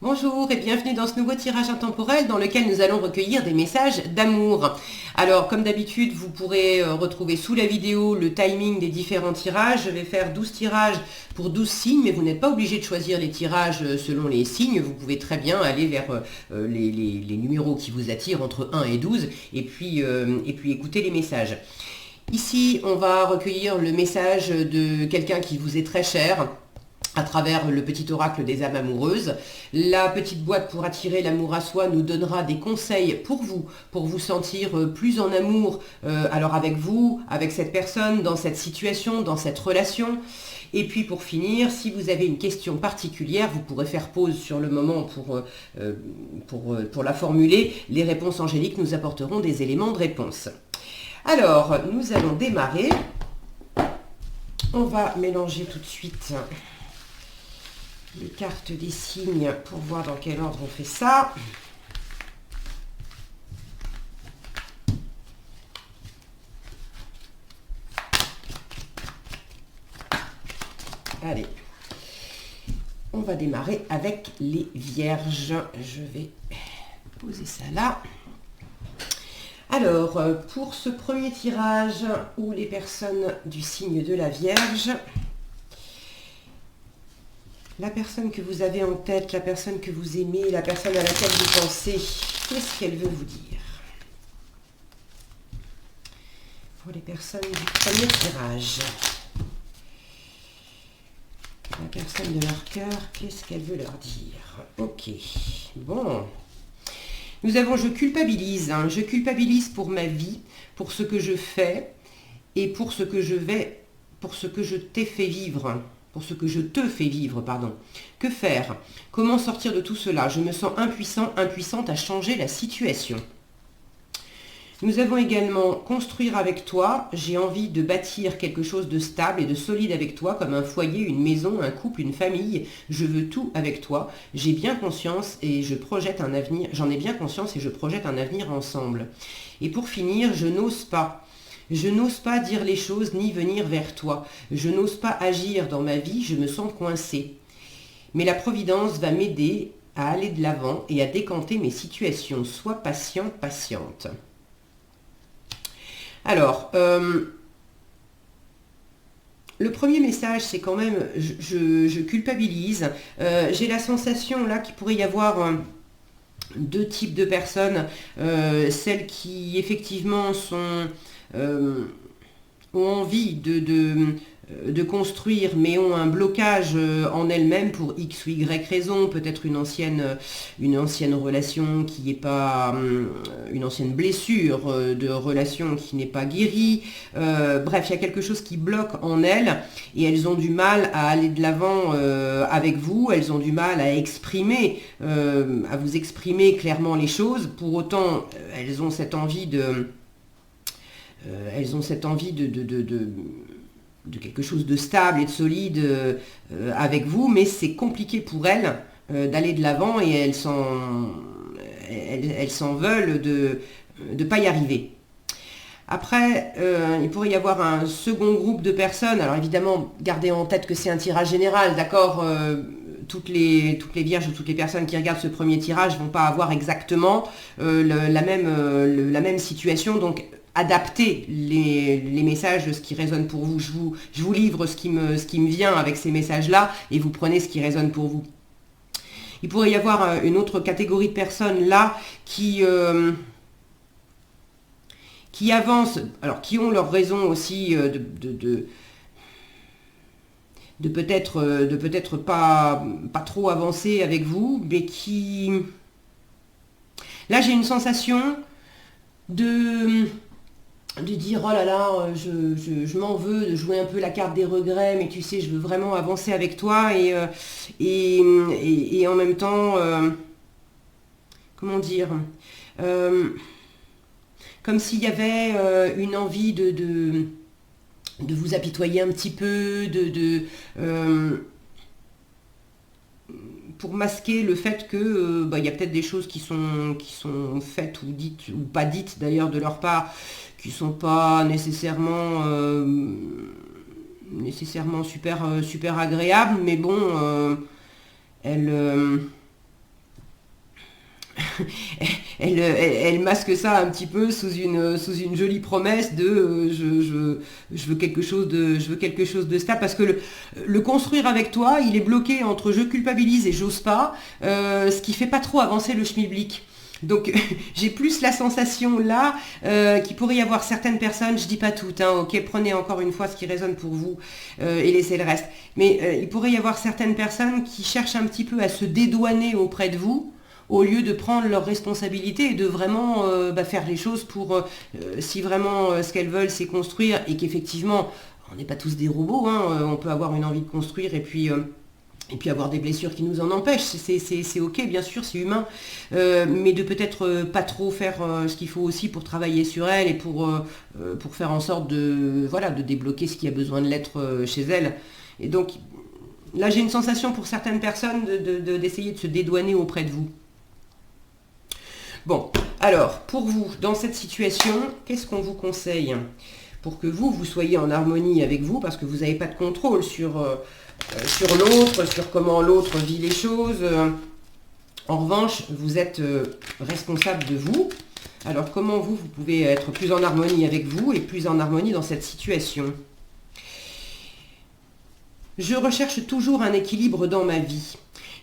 Bonjour et bienvenue dans ce nouveau tirage intemporel dans lequel nous allons recueillir des messages d'amour. Alors comme d'habitude vous pourrez retrouver sous la vidéo le timing des différents tirages. Je vais faire 12 tirages pour 12 signes mais vous n'êtes pas obligé de choisir les tirages selon les signes. Vous pouvez très bien aller vers les numéros qui vous attirent entre 1 et 12 et puis écouter les messages. Ici on va recueillir le message de quelqu'un qui vous est très cher à travers le petit oracle des âmes amoureuses. La petite boîte pour attirer l'amour à soi nous donnera des conseils pour vous sentir plus en amour, alors avec vous, avec cette personne, dans cette situation, dans cette relation. Et puis pour finir, si vous avez une question particulière, vous pourrez faire pause sur le moment pour la formuler. Les réponses angéliques nous apporteront des éléments de réponse. Alors, nous allons démarrer. On va mélanger tout de suite les cartes des signes pour voir dans quel ordre on fait ça. Allez, on va démarrer avec les vierges. Je vais poser ça là. Alors, pour ce premier tirage où les personnes du signe de la Vierge, la personne que vous avez en tête, la personne que vous aimez, la personne à laquelle vous pensez, qu'est-ce qu'elle veut vous dire? Pour les personnes du premier tirage, la personne de leur cœur, qu'est-ce qu'elle veut leur dire? Ok, bon. Nous avons je culpabilise. Je culpabilise pour ma vie, pour ce que je fais et pour ce que je t'ai fait vivre. Pour ce que je te fais vivre, pardon. Que faire? Comment sortir de tout cela? Je me sens impuissant, impuissante à changer la situation. Nous avons également construire avec toi. J'ai envie de bâtir quelque chose de stable et de solide avec toi, comme un foyer, une maison, un couple, une famille. Je veux tout avec toi. J'ai bien conscience et je projette un avenir. J'en ai bien conscience et je projette un avenir ensemble. Et pour finir, je n'ose pas. Je n'ose pas dire les choses ni venir vers toi. Je n'ose pas agir dans ma vie, je me sens coincée. Mais la Providence va m'aider à aller de l'avant et à décanter mes situations. Sois patient, patiente. Alors, le premier message, c'est quand même, je culpabilise. J'ai la sensation là qu'il pourrait y avoir deux types de personnes. Celles qui effectivement ont envie de construire mais ont un blocage en elles-mêmes pour X ou Y raison, peut-être une ancienne relation qui n'est pas, une ancienne blessure de relation qui n'est pas guérie, bref, il y a quelque chose qui bloque en elles et elles ont du mal à aller de l'avant avec vous, elles ont du mal à vous exprimer clairement les choses, pour autant elles ont cette envie de quelque chose de stable et de solide avec vous, mais c'est compliqué pour elles d'aller de l'avant et elles s'en veulent de ne pas y arriver. Après, il pourrait y avoir un second groupe de personnes. Alors évidemment, gardez en tête que c'est un tirage général, d'accord, toutes les vierges ou toutes les personnes qui regardent ce premier tirage ne vont pas avoir exactement la même situation. Donc, adaptez les messages, ce qui résonne pour vous. Je vous livre ce qui me vient avec ces messages-là et vous prenez ce qui résonne pour vous. Il pourrait y avoir une autre catégorie de personnes là qui avancent, alors qui ont leur raison aussi de peut-être pas trop avancer avec vous, mais qui... Là, j'ai une sensation de dire oh là là, je m'en veux de jouer un peu la carte des regrets, mais tu sais, je veux vraiment avancer avec toi et en même temps, comment dire, comme s'il y avait une envie de vous apitoyer un petit peu, pour masquer le fait que il y a peut-être des choses qui sont faites ou dites, ou pas dites d'ailleurs de leur part, qui ne sont pas nécessairement super agréables, mais bon, elles elle masque ça un petit peu sous une jolie promesse de je veux quelque chose de stable, parce que le construire avec toi, il est bloqué entre je culpabilise et j'ose pas, ce qui fait pas trop avancer le schmilblick. Donc j'ai plus la sensation là qu'il pourrait y avoir certaines personnes, je dis pas toutes, hein, ok, prenez encore une fois ce qui résonne pour vous et laissez le reste, mais il pourrait y avoir certaines personnes qui cherchent un petit peu à se dédouaner auprès de vous, au lieu de prendre leurs responsabilités et de vraiment faire les choses pour, si vraiment ce qu'elles veulent c'est construire, et qu'effectivement on n'est pas tous des robots, hein, on peut avoir une envie de construire et puis avoir des blessures qui nous en empêchent, c'est ok, bien sûr, c'est humain, mais de peut-être pas trop faire ce qu'il faut aussi pour travailler sur elle et pour faire en sorte de débloquer ce qui a besoin de l'être chez elle. Et donc là, j'ai une sensation pour certaines personnes d'essayer de se dédouaner auprès de vous. Bon, alors, pour vous, dans cette situation, qu'est-ce qu'on vous conseille pour que vous soyez en harmonie avec vous, parce que vous n'avez pas de contrôle sur l'autre, sur comment l'autre vit les choses. En revanche, vous êtes responsable de vous. Alors, comment vous pouvez être plus en harmonie avec vous et plus en harmonie dans cette situation? Je recherche toujours un équilibre dans ma vie.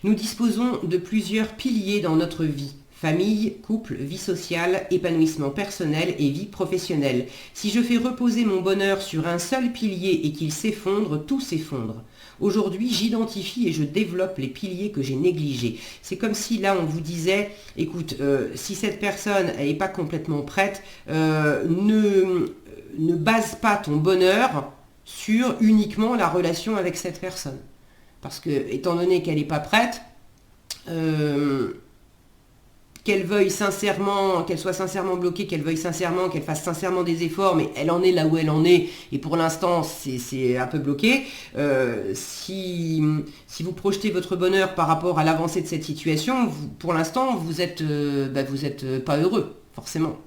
Nous disposons de plusieurs piliers dans notre vie. Famille, couple, vie sociale, épanouissement personnel et vie professionnelle. Si je fais reposer mon bonheur sur un seul pilier et qu'il s'effondre, tout s'effondre. Aujourd'hui, j'identifie et je développe les piliers que j'ai négligés. C'est comme si là, on vous disait, écoute, si cette personne n'est pas complètement prête, ne base pas ton bonheur sur uniquement la relation avec cette personne. Parce que, étant donné qu'elle n'est pas prête, qu'elle veuille sincèrement, qu'elle soit sincèrement bloquée, qu'elle veuille sincèrement, qu'elle fasse sincèrement des efforts, mais elle en est là où elle en est, et pour l'instant c'est un peu bloqué. Si vous projetez votre bonheur par rapport à l'avancée de cette situation, pour l'instant vous êtes pas heureux, forcément.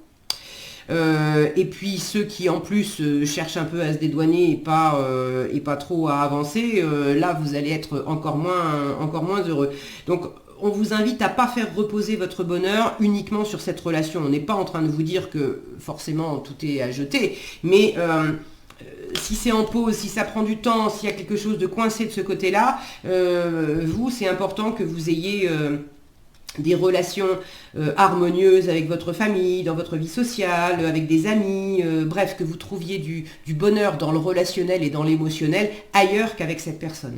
Et puis ceux qui en plus cherchent un peu à se dédouaner et pas trop à avancer, là vous allez être encore moins heureux. Donc on vous invite à ne pas faire reposer votre bonheur uniquement sur cette relation. On n'est pas en train de vous dire que forcément tout est à jeter, mais si c'est en pause, si ça prend du temps, s'il y a quelque chose de coincé de ce côté-là, c'est important que vous ayez des relations harmonieuses avec votre famille, dans votre vie sociale, avec des amis, bref, que vous trouviez du bonheur dans le relationnel et dans l'émotionnel ailleurs qu'avec cette personne.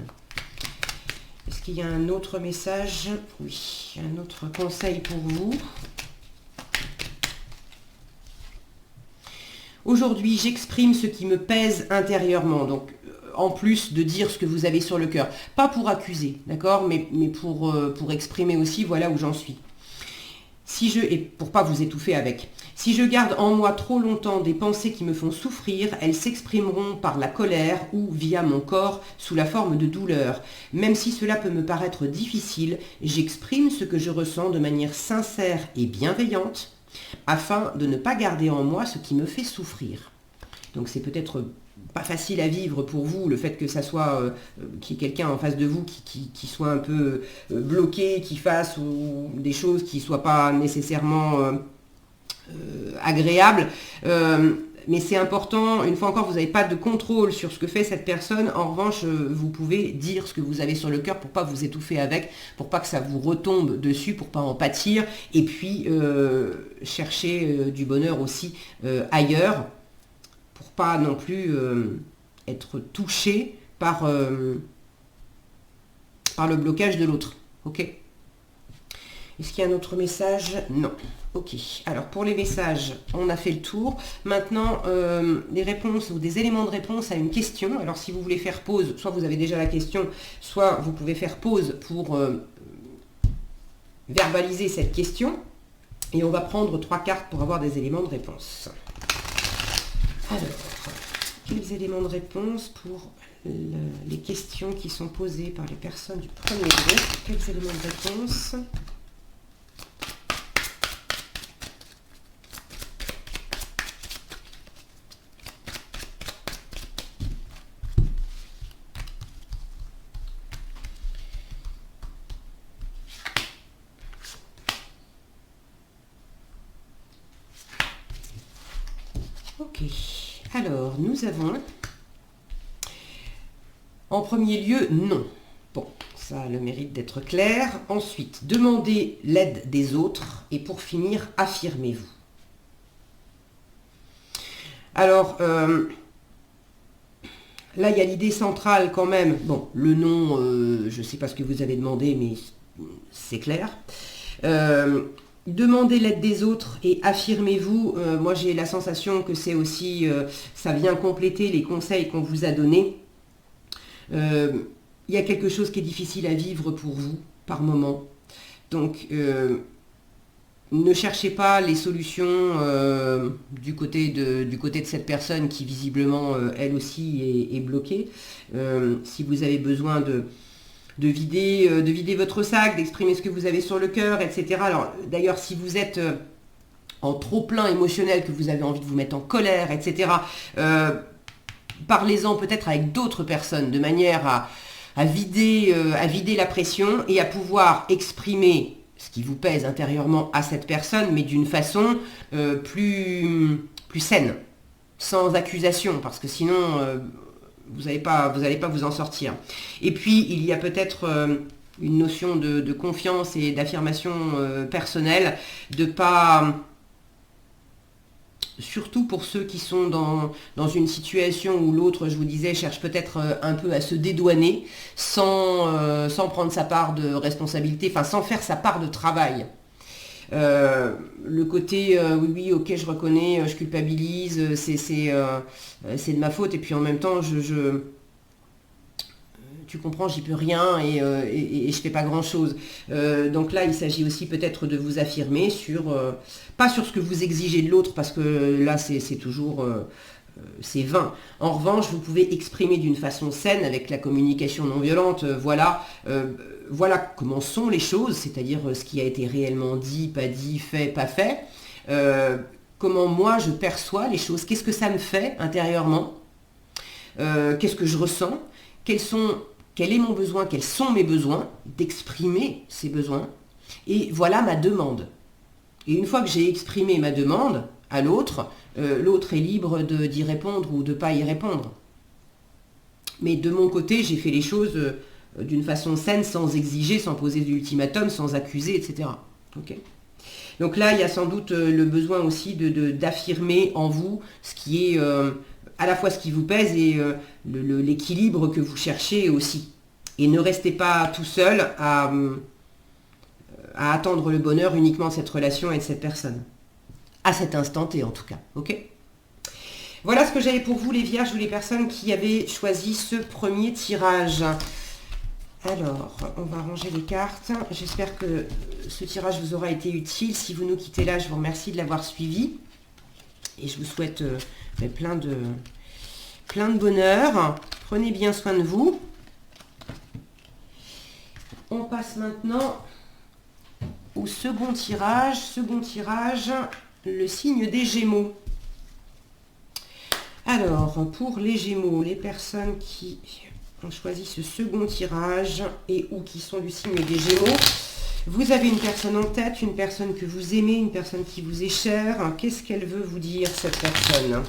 Est-ce qu'il y a un autre message? Oui, un autre conseil pour vous. Aujourd'hui, j'exprime ce qui me pèse intérieurement. Donc, en plus de dire ce que vous avez sur le cœur. Pas pour accuser, d'accord, mais pour exprimer aussi, voilà où j'en suis. Et pour pas vous étouffer avec. Si je garde en moi trop longtemps des pensées qui me font souffrir, elles s'exprimeront par la colère ou via mon corps sous la forme de douleur. Même si cela peut me paraître difficile, j'exprime ce que je ressens de manière sincère et bienveillante afin de ne pas garder en moi ce qui me fait souffrir. Donc c'est peut-être pas facile à vivre pour vous, le fait que ça soit qu'il y ait quelqu'un en face de vous qui soit un peu bloqué, qui fasse des choses qui ne soient pas nécessairement agréables. Mais c'est important, une fois encore, vous n'avez pas de contrôle sur ce que fait cette personne. En revanche, vous pouvez dire ce que vous avez sur le cœur pour pas vous étouffer avec, pour pas que ça vous retombe dessus, pour pas en pâtir. Et puis, chercher du bonheur aussi ailleurs, pour pas non plus être touché par le blocage de l'autre. Ok? Est-ce qu'il y a un autre message? Non. Ok. Alors pour les messages, on a fait le tour. Maintenant, des réponses ou des éléments de réponse à une question. Alors si vous voulez faire pause, soit vous avez déjà la question, soit vous pouvez faire pause pour verbaliser cette question. Et on va prendre 3 cartes pour avoir des éléments de réponse. Alors, quels éléments de réponse pour les questions qui sont posées par les personnes du premier groupe? Quels éléments de réponse? Alors, nous avons, en premier lieu, non. Bon, ça a le mérite d'être clair. Ensuite, demandez l'aide des autres. Et pour finir, affirmez-vous. Alors, là, il y a l'idée centrale quand même. Bon, le non, je ne sais pas ce que vous avez demandé, mais c'est clair. Demandez l'aide des autres et affirmez-vous. Moi, j'ai la sensation que c'est aussi, ça vient compléter les conseils qu'on vous a donnés. Il y a quelque chose qui est difficile à vivre pour vous, par moment. Donc, ne cherchez pas les solutions du côté de cette personne qui visiblement, elle aussi, est bloquée. Si vous avez besoin de vider votre sac, d'exprimer ce que vous avez sur le cœur, etc. Alors, d'ailleurs, si vous êtes en trop-plein émotionnel, que vous avez envie de vous mettre en colère, etc., parlez-en peut-être avec d'autres personnes, de manière à vider la pression et à pouvoir exprimer ce qui vous pèse intérieurement à cette personne, mais d'une façon plus saine, sans accusation, parce que sinon, vous n'allez pas vous en sortir. Et puis, il y a peut-être une notion de confiance et d'affirmation personnelle, de pas... Surtout pour ceux qui sont dans une situation où l'autre, je vous disais, cherche peut-être un peu à se dédouaner sans prendre sa part de responsabilité, enfin sans faire sa part de travail. Le côté oui, ok, je reconnais, je culpabilise, c'est de ma faute, et puis en même temps, tu comprends, j'y peux rien et je fais pas grand chose. Donc là, il s'agit aussi peut-être de vous affirmer pas sur ce que vous exigez de l'autre, parce que là, c'est toujours, c'est vain. En revanche, vous pouvez exprimer d'une façon saine, avec la communication non violente, voilà comment sont les choses, c'est-à-dire ce qui a été réellement dit, fait, pas fait. Comment moi, je perçois les choses, qu'est-ce que ça me fait intérieurement, qu'est-ce que je ressens, quel est mon besoin, quels sont mes besoins, d'exprimer ces besoins, et voilà ma demande. Et une fois que j'ai exprimé ma demande à l'autre, l'autre est libre d'y répondre ou de ne pas y répondre. Mais de mon côté, j'ai fait les choses d'une façon saine, sans exiger, sans poser d'ultimatum, sans accuser, etc. Okay. Donc là, il y a sans doute le besoin aussi d'affirmer en vous ce qui est... à la fois ce qui vous pèse et l'équilibre que vous cherchez aussi. Et ne restez pas tout seul à attendre le bonheur uniquement de cette relation et de cette personne. À cet instant T en tout cas. Ok ? Voilà ce que j'avais pour vous les vierges ou les personnes qui avaient choisi ce premier tirage. Alors, on va ranger les cartes. J'espère que ce tirage vous aura été utile. Si vous nous quittez là, je vous remercie de l'avoir suivi. Et je vous souhaite plein de bonheur. Prenez bien soin de vous. On passe maintenant au second tirage. Second tirage, le signe des Gémeaux. Alors, pour les Gémeaux, les personnes qui ont choisi ce second tirage et ou qui sont du signe des Gémeaux, vous avez une personne en tête, une personne que vous aimez, une personne qui vous est chère. Qu'est-ce qu'elle veut vous dire, cette personne ?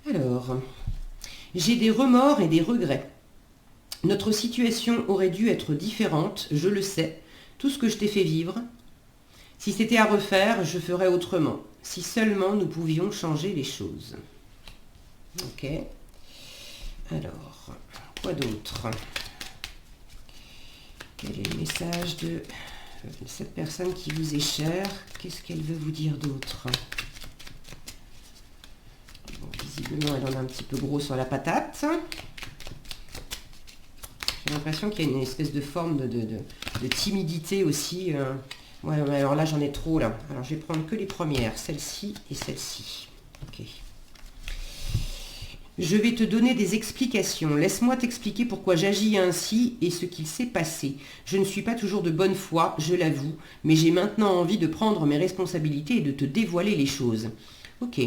Alors, j'ai des remords et des regrets. Notre situation aurait dû être différente, je le sais. Tout ce que je t'ai fait vivre, si c'était à refaire, je ferais autrement. Si seulement nous pouvions changer les choses. Ok. Alors, quoi d'autre? Quel est le message de cette personne qui vous est chère? Qu'est-ce qu'elle veut vous dire d'autre? Bon, visiblement, elle en a un petit peu gros sur la patate. J'ai l'impression qu'il y a une espèce de forme de timidité aussi. Ouais, alors là, j'en ai trop, là. Alors, je vais prendre que les premières, celle-ci et celle-ci. Ok. Je vais te donner des explications. Laisse-moi t'expliquer pourquoi j'agis ainsi et ce qu'il s'est passé. Je ne suis pas toujours de bonne foi, je l'avoue, mais j'ai maintenant envie de prendre mes responsabilités et de te dévoiler les choses. Ok.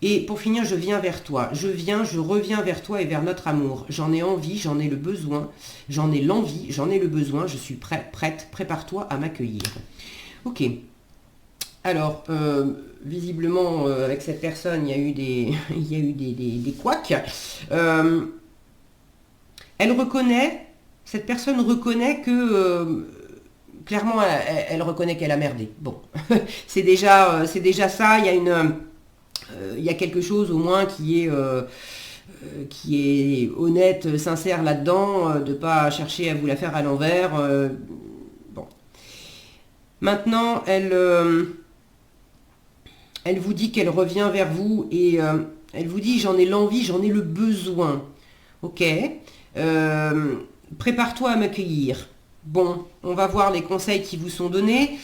Et pour finir, je viens vers toi. Je reviens vers toi et vers notre amour. J'en ai envie, j'en ai le besoin. J'en ai l'envie, j'en ai le besoin. Je suis prête. Prépare-toi à m'accueillir. Ok. Alors, visiblement, avec cette personne, il y a eu des couacs. Cette personne reconnaît que... clairement, elle reconnaît qu'elle a merdé. Bon, c'est déjà ça. Il y a quelque chose au moins qui est honnête, sincère là-dedans, de ne pas chercher à vous la faire à l'envers. Bon. Maintenant, elle vous dit qu'elle revient vers vous et elle vous dit j'en ai l'envie, j'en ai le besoin. Ok. Prépare-toi à m'accueillir. Bon, on va voir les conseils qui vous sont donnés.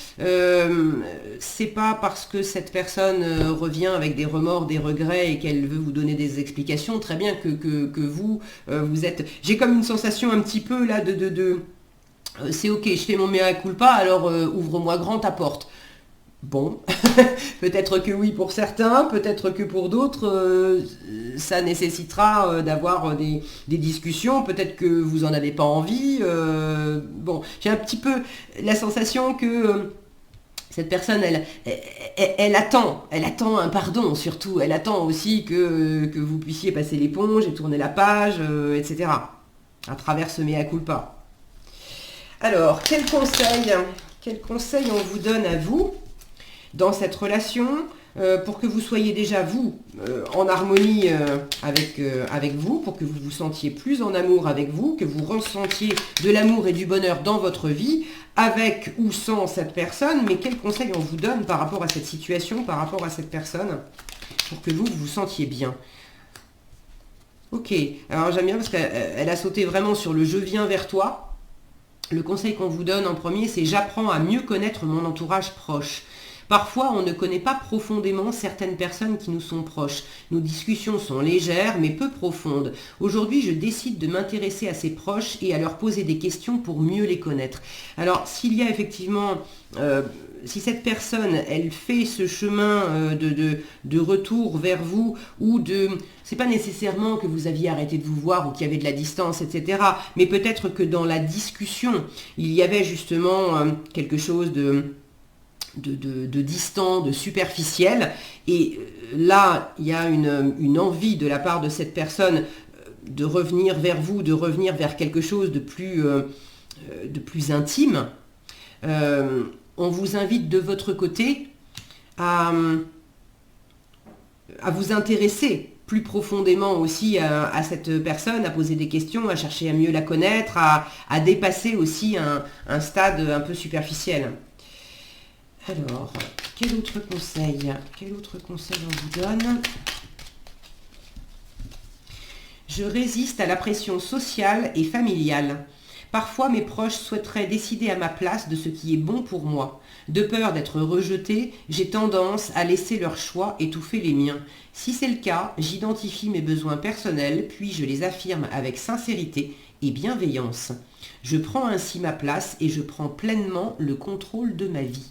C'est pas parce que cette personne revient avec des remords, des regrets et qu'elle veut vous donner des explications, très bien que vous, vous êtes... J'ai comme une sensation un petit peu là c'est ok, je fais mon mea culpa, alors ouvre-moi grand ta porte. Bon, peut-être que oui pour certains, peut-être que pour d'autres, ça nécessitera d'avoir des discussions, peut-être que vous n'en avez pas envie. Bon, j'ai un petit peu la sensation que cette personne, elle attend un pardon surtout, elle attend aussi que vous puissiez passer l'éponge et tourner la page, etc. à travers ce mea culpa. Alors, quel conseil on vous donne à vous dans cette relation pour que vous soyez déjà vous en harmonie avec vous, pour que vous vous sentiez plus en amour avec vous, que vous ressentiez de l'amour et du bonheur dans votre vie, avec ou sans cette personne, mais quel conseil on vous donne par rapport à cette situation, par rapport à cette personne, pour que vous vous sentiez bien. Ok, alors j'aime bien parce qu'elle a sauté vraiment sur le « je viens vers toi ». Le conseil qu'on vous donne en premier, c'est « j'apprends à mieux connaître mon entourage proche ». Parfois, on ne connaît pas profondément certaines personnes qui nous sont proches. Nos discussions sont légères, mais peu profondes. Aujourd'hui, je décide de m'intéresser à ces proches et à leur poser des questions pour mieux les connaître. Alors, s'il y a effectivement... si cette personne, elle fait ce chemin de retour vers vous, ou c'est pas nécessairement que vous aviez arrêté de vous voir ou qu'il y avait de la distance, etc. Mais peut-être que dans la discussion, il y avait justement quelque chose de distant, de superficiel, et là il y a une envie de la part de cette personne de revenir vers vous, de revenir vers quelque chose de plus intime. On vous invite de votre côté à vous intéresser plus profondément aussi à cette personne, à poser des questions, à chercher à mieux la connaître, à dépasser aussi un stade un peu superficiel. Alors, quel autre conseil on vous donne? Je résiste à la pression sociale et familiale. Parfois, mes proches souhaiteraient décider à ma place de ce qui est bon pour moi. De peur d'être rejetée, j'ai tendance à laisser leur choix étouffer les miens. Si c'est le cas, j'identifie mes besoins personnels, puis je les affirme avec sincérité et bienveillance. Je prends ainsi ma place et je prends pleinement le contrôle de ma vie.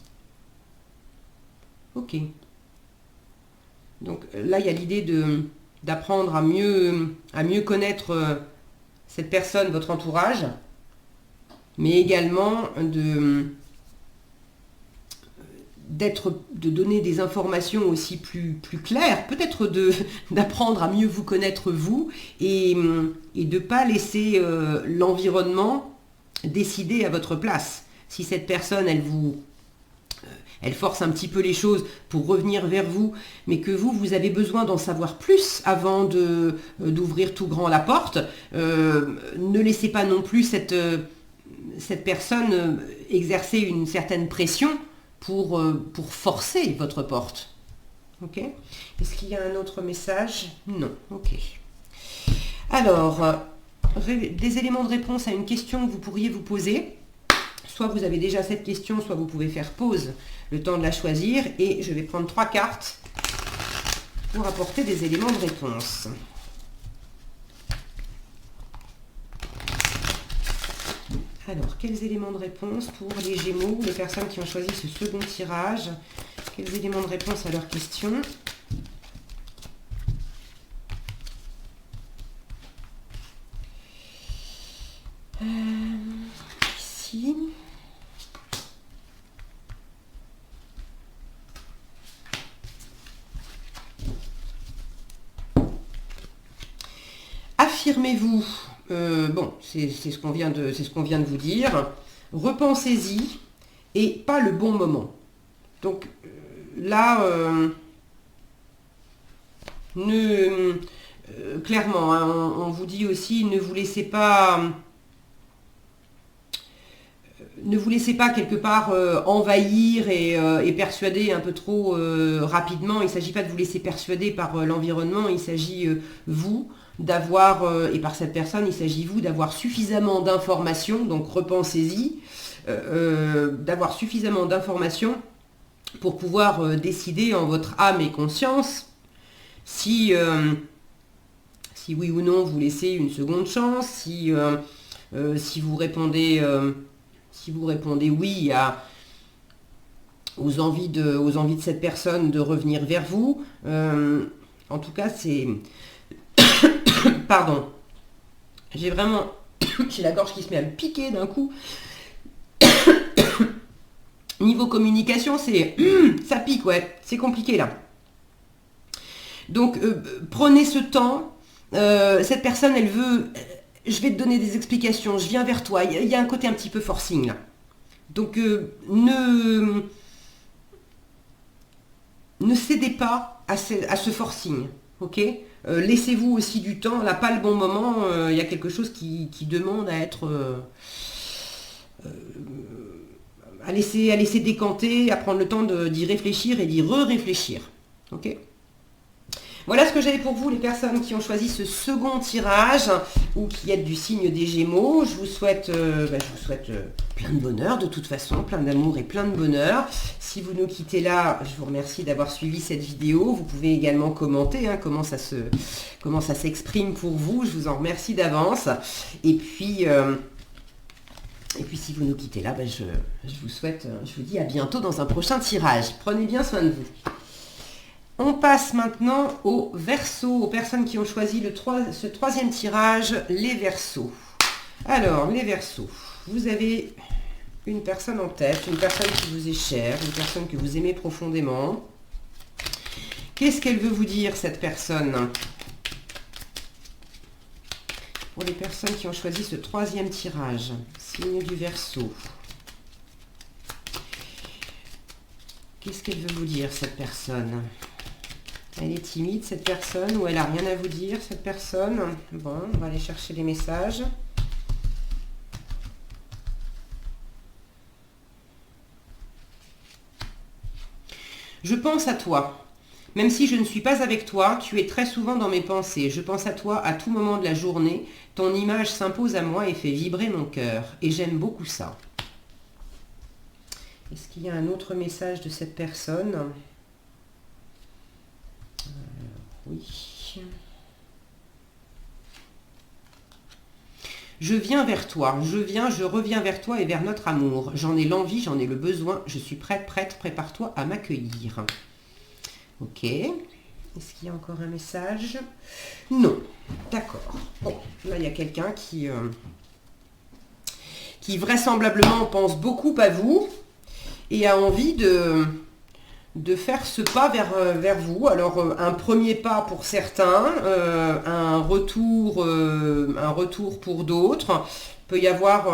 Ok. Donc là, il y a l'idée d'apprendre à mieux connaître cette personne, votre entourage, mais également de donner des informations aussi plus claires, peut-être d'apprendre à mieux vous connaître vous et de ne pas laisser l'environnement décider à votre place. Si cette personne, elle force un petit peu les choses pour revenir vers vous, mais que vous avez besoin d'en savoir plus avant d'ouvrir tout grand la porte. Ne laissez pas non plus cette personne exercer une certaine pression pour forcer votre porte. Ok? Est-ce qu'il y a un autre message? Non. Ok. Alors, des éléments de réponse à une question que vous pourriez vous poser. Soit vous avez déjà cette question, soit vous pouvez faire pause le temps de la choisir. Et je vais prendre 3 cartes pour apporter des éléments de réponse. Alors, quels éléments de réponse pour les Gémeaux, les personnes qui ont choisi ce second tirage? Quels éléments de réponse à leurs questions? Ici. Affirmez-vous, bon, c'est ce qu'on vient de vous dire, repensez-y et pas le bon moment. Donc là, clairement, hein, on vous dit aussi, ne vous laissez pas quelque part envahir et persuader un peu trop rapidement. Il ne s'agit pas de vous laisser persuader par l'environnement, il s'agit vous d'avoir, et par cette personne, il s'agit vous d'avoir suffisamment d'informations, donc repensez-y, d'avoir suffisamment d'informations pour pouvoir décider en votre âme et conscience si oui ou non vous laissez une seconde chance, si vous répondez oui aux envies de cette personne de revenir vers vous. En tout cas, c'est... Pardon. J'ai la gorge qui se met à me piquer d'un coup. Niveau communication, ça pique, ouais. C'est compliqué, là. Donc, prenez ce temps. Cette personne, elle veut... Je vais te donner des explications, je viens vers toi. Il y a un côté un petit peu forcing, là. Donc, ne cédez pas à ce forcing, ok? Laissez-vous aussi du temps, là, pas le bon moment. Il y a quelque chose qui demande à être... à laisser décanter, à prendre le temps d'y réfléchir et d'y re-réfléchir, ok? Voilà ce que j'avais pour vous, les personnes qui ont choisi ce second tirage ou qui êtes du signe des Gémeaux. Je vous souhaite, plein de bonheur de toute façon, plein d'amour et plein de bonheur. Si vous nous quittez là, je vous remercie d'avoir suivi cette vidéo. Vous pouvez également commenter comment ça s'exprime pour vous. Je vous en remercie d'avance. Et puis si vous nous quittez là, je vous dis à bientôt dans un prochain tirage. Prenez bien soin de vous. On passe maintenant aux Verseaux, aux personnes qui ont choisi ce troisième tirage, les Verseaux. Alors, les Verseaux, vous avez une personne en tête, une personne qui vous est chère, une personne que vous aimez profondément. Qu'est-ce qu'elle veut vous dire, cette personne? Pour les personnes qui ont choisi ce troisième tirage, signe du Verseau. Qu'est-ce qu'elle veut vous dire, cette personne? Elle est timide, cette personne, ou elle n'a rien à vous dire, cette personne? Bon, on va aller chercher les messages. Je pense à toi. Même si je ne suis pas avec toi, tu es très souvent dans mes pensées. Je pense à toi à tout moment de la journée. Ton image s'impose à moi et fait vibrer mon cœur. Et j'aime beaucoup ça. Est-ce qu'il y a un autre message de cette personne? Oui. Je viens vers toi, je reviens vers toi et vers notre amour. J'en ai l'envie, j'en ai le besoin, je suis prête, prépare-toi à m'accueillir. Ok. Est-ce qu'il y a encore un message? Non. D'accord. Bon, là il y a quelqu'un qui vraisemblablement pense beaucoup à vous et a envie de faire ce pas vers vous. Alors, un premier pas pour certains, un retour pour d'autres. Il peut y avoir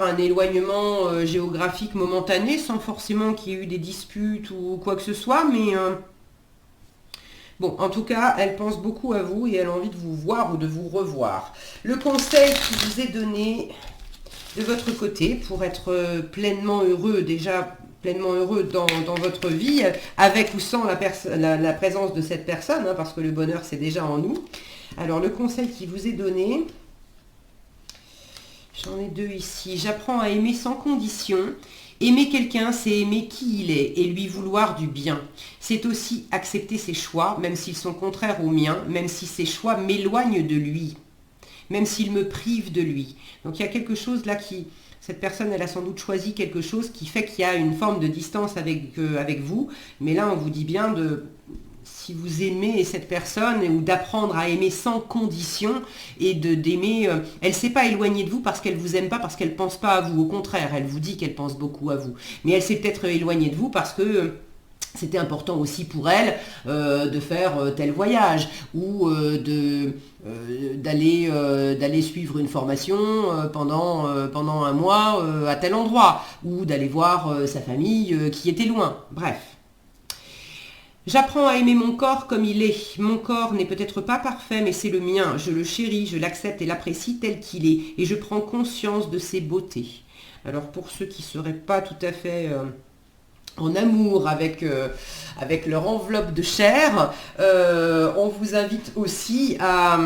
un éloignement géographique momentané, sans forcément qu'il y ait eu des disputes ou quoi que ce soit, mais bon, en tout cas, elle pense beaucoup à vous et elle a envie de vous voir ou de vous revoir. Le conseil qui vous est donné de votre côté pour être pleinement heureux, déjà pleinement heureux dans votre vie, avec ou sans la présence de cette personne, hein, parce que le bonheur c'est déjà en nous. Alors le conseil qui vous est donné, j'en ai deux ici. J'apprends à aimer sans condition. Aimer quelqu'un, c'est aimer qui il est et lui vouloir du bien. C'est aussi accepter ses choix, même s'ils sont contraires aux miens, même si ces choix m'éloignent de lui, même s'ils me privent de lui. Donc il y a quelque chose là qui... Cette personne, elle a sans doute choisi quelque chose qui fait qu'il y a une forme de distance avec vous. Mais là, on vous dit bien si vous aimez cette personne, ou d'apprendre à aimer sans condition, et d'aimer, elle ne s'est pas éloignée de vous parce qu'elle ne vous aime pas, parce qu'elle ne pense pas à vous, au contraire, elle vous dit qu'elle pense beaucoup à vous, mais elle s'est peut-être éloignée de vous parce que c'était important aussi pour elle de faire tel voyage, ou d'aller suivre une formation pendant un mois à tel endroit, ou d'aller voir sa famille qui était loin, bref. J'apprends à aimer mon corps comme il est. Mon corps n'est peut-être pas parfait, mais c'est le mien. Je le chéris, je l'accepte et l'apprécie tel qu'il est. Et je prends conscience de ses beautés. Alors pour ceux qui ne seraient pas tout à fait en amour avec leur enveloppe de chair, on vous invite aussi à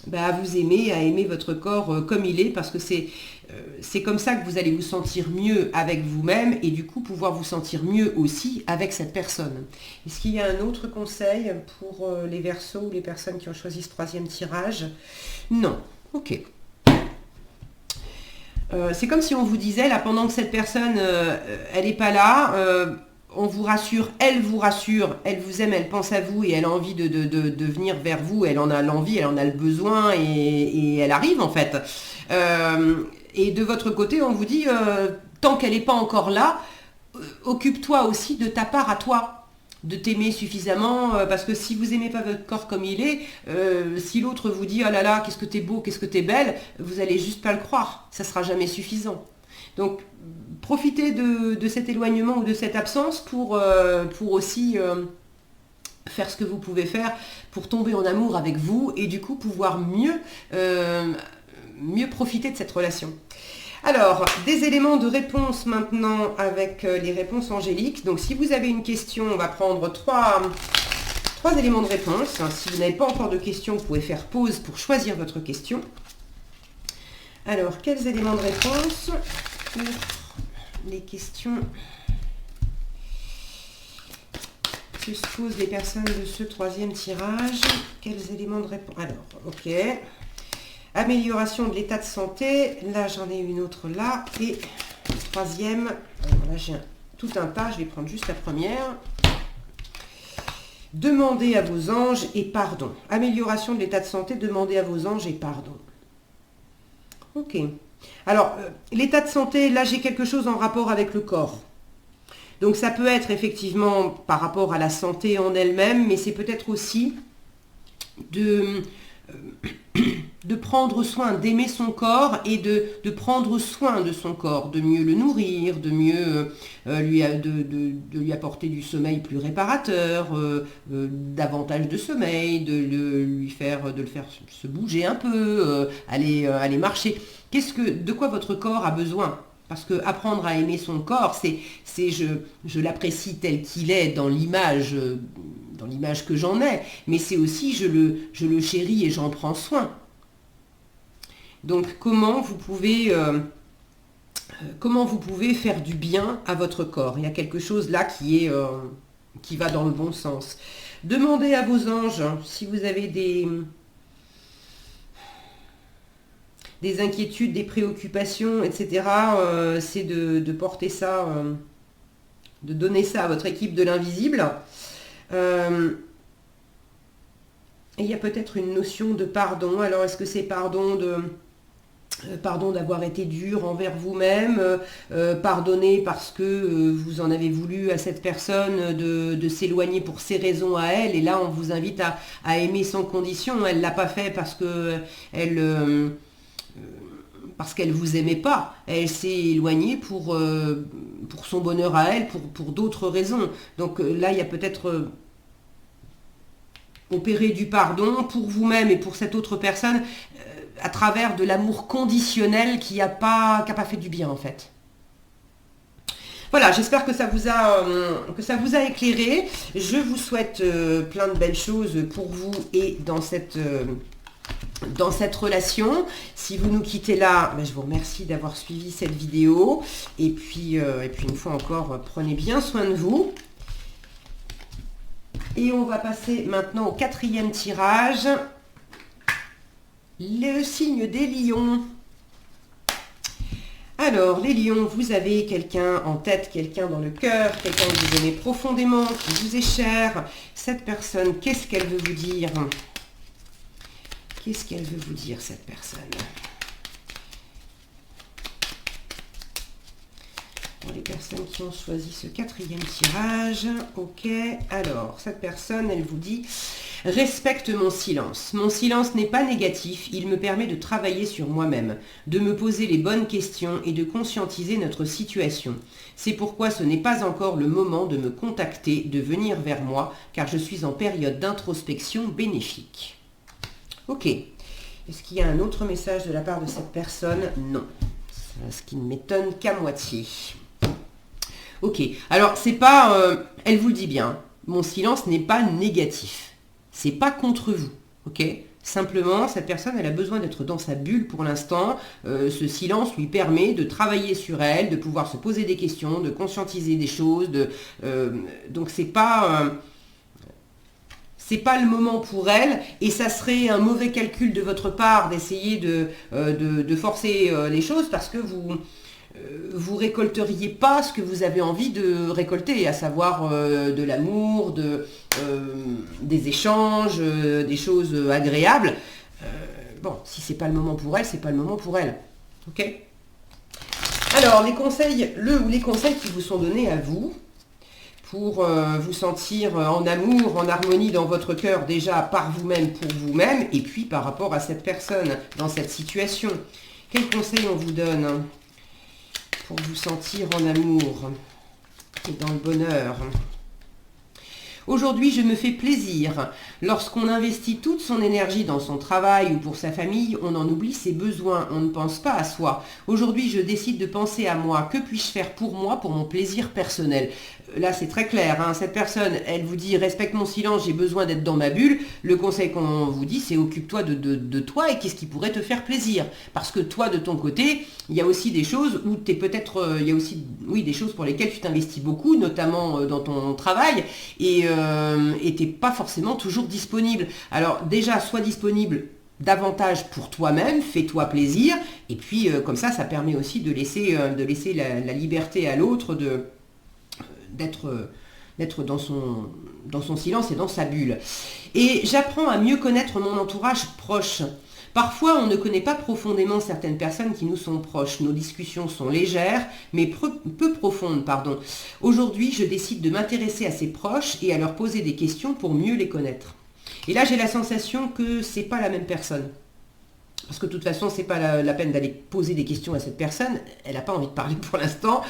vous aimer, à aimer votre corps comme il est, parce que c'est comme ça que vous allez vous sentir mieux avec vous-même, et du coup pouvoir vous sentir mieux aussi avec cette personne. Est-ce qu'il y a un autre conseil pour les Verseaux ou les personnes qui ont choisi ce 3e tirage? Non. Ok. C'est comme si on vous disait, là, pendant que cette personne, elle n'est pas là, on vous rassure, elle vous aime, elle pense à vous, et elle a envie de venir vers vous, elle en a l'envie, elle en a le besoin, et elle arrive en fait. Et de votre côté, on vous dit, tant qu'elle n'est pas encore là, occupe-toi aussi de ta part à toi, de t'aimer suffisamment, parce que si vous n'aimez pas votre corps comme il est, si l'autre vous dit, oh là là, qu'est-ce que t'es beau, qu'est-ce que t'es belle, vous allez juste pas le croire, ça sera jamais suffisant. Donc, profitez de cet éloignement ou de cette absence pour aussi faire ce que vous pouvez faire pour tomber en amour avec vous, et du coup pouvoir mieux profiter de cette relation. Alors, des éléments de réponse maintenant avec les réponses angéliques. Donc, si vous avez une question, on va prendre trois éléments de réponse. Si vous n'avez pas encore de questions, vous pouvez faire pause pour choisir votre question. Alors, quels éléments de réponse pour les questions que se posent les personnes de ce 3e tirage? Quels éléments de réponse? Alors, ok. Amélioration de l'état de santé, là j'en ai une autre là, et 3e, là j'ai tout un tas, je vais prendre juste la première. Demandez à vos anges et pardon. Amélioration de l'état de santé, demandez à vos anges et pardon. Ok. Alors, l'état de santé, là j'ai quelque chose en rapport avec le corps. Donc ça peut être effectivement par rapport à la santé en elle-même, mais c'est peut-être aussi de prendre soin, d'aimer son corps, et de prendre soin de son corps, de mieux le nourrir, de mieux lui apporter du sommeil plus réparateur, davantage de sommeil, de le faire se bouger un peu, aller marcher. De quoi votre corps a besoin? Parce que apprendre à aimer son corps, c'est je l'apprécie tel qu'il est dans l'image que j'en ai, mais c'est aussi je le chéris et j'en prends soin. Donc comment vous pouvez faire du bien à votre corps? Il y a quelque chose là qui va dans le bon sens. Demandez à vos anges si vous avez des inquiétudes, des préoccupations, etc. C'est de porter ça, de donner ça à votre équipe de l'invisible. Et il y a peut-être une notion de pardon. Alors, est-ce que c'est pardon d'avoir été dur envers vous-même, pardonner parce que vous en avez voulu à cette personne de s'éloigner pour ses raisons à elle, et là on vous invite à aimer sans condition. Elle ne l'a pas fait parce qu'elle vous aimait pas, elle s'est éloignée pour son bonheur à elle, pour d'autres raisons. Donc là il y a peut-être opérer du pardon pour vous-même et pour cette autre personne, à travers de l'amour conditionnel qui n'a pas fait du bien en fait. Voilà, j'espère que ça vous a éclairé. Je vous souhaite plein de belles choses pour vous et dans cette relation. Si vous nous quittez là, je vous remercie d'avoir suivi cette vidéo. Et puis une fois encore, prenez bien soin de vous. Et on va passer maintenant au 4e tirage. Le signe des lions. Alors, les lions, vous avez quelqu'un en tête, quelqu'un dans le cœur, quelqu'un que vous aimez profondément, qui vous est cher. Cette personne, qu'est-ce qu'elle veut vous dire? Qu'est-ce qu'elle veut vous dire, cette personne? Pour les personnes qui ont choisi ce 4e tirage, ok. Alors, cette personne, elle vous dit... Respecte mon silence. Mon silence n'est pas négatif, il me permet de travailler sur moi-même, de me poser les bonnes questions et de conscientiser notre situation. C'est pourquoi ce n'est pas encore le moment de me contacter, de venir vers moi, car je suis en période d'introspection bénéfique. Ok. Est-ce qu'il y a un autre message de la part de cette personne? Non. Ce qui ne m'étonne qu'à moitié. Ok. Alors, c'est pas... elle vous le dit bien. Mon silence n'est pas négatif. C'est pas contre vous, ok? Simplement, cette personne, elle a besoin d'être dans sa bulle pour l'instant. Ce silence lui permet de travailler sur elle, de pouvoir se poser des questions, de conscientiser des choses. Donc, c'est pas le moment pour elle. Et ça serait un mauvais calcul de votre part d'essayer de forcer les choses parce que vous récolteriez pas ce que vous avez envie de récolter, à savoir de l'amour, des échanges, des choses agréables. Bon, si c'est pas le moment pour elle, c'est pas le moment pour elle. Ok? Alors, les conseils, les conseils qui vous sont donnés à vous, pour vous sentir en amour, en harmonie dans votre cœur, déjà par vous-même, pour vous-même, et puis par rapport à cette personne, dans cette situation. Quels conseils on vous donne pour vous sentir en amour et dans le bonheur? Aujourd'hui, je me fais plaisir. Lorsqu'on investit toute son énergie dans son travail ou pour sa famille, on en oublie ses besoins, on ne pense pas à soi. Aujourd'hui, je décide de penser à moi. Que puis-je faire pour moi, pour mon plaisir personnel? Là, c'est très clair, hein. Cette personne, elle vous dit « Respecte mon silence, j'ai besoin d'être dans ma bulle ». Le conseil qu'on vous dit, c'est « Occupe-toi de toi et qu'est-ce qui pourrait te faire plaisir ?» Parce que toi, de ton côté, il y a aussi des choses où tu es peut-être... il y a aussi, oui, des choses pour lesquelles tu t'investis beaucoup, notamment dans ton travail, et tu n'es pas forcément toujours disponible. Alors déjà, sois disponible davantage pour toi-même, fais-toi plaisir, et puis comme ça permet aussi de laisser la liberté à l'autre d'être dans son silence et dans sa bulle. Et j'apprends à mieux connaître mon entourage proche. Parfois, on ne connaît pas profondément certaines personnes qui nous sont proches. Nos discussions sont légères, mais peu profondes, pardon. Aujourd'hui, je décide de m'intéresser à ces proches et à leur poser des questions pour mieux les connaître. Et là, j'ai la sensation que c'est pas la même personne. Parce que de toute façon, c'est pas la peine d'aller poser des questions à cette personne. Elle n'a pas envie de parler pour l'instant.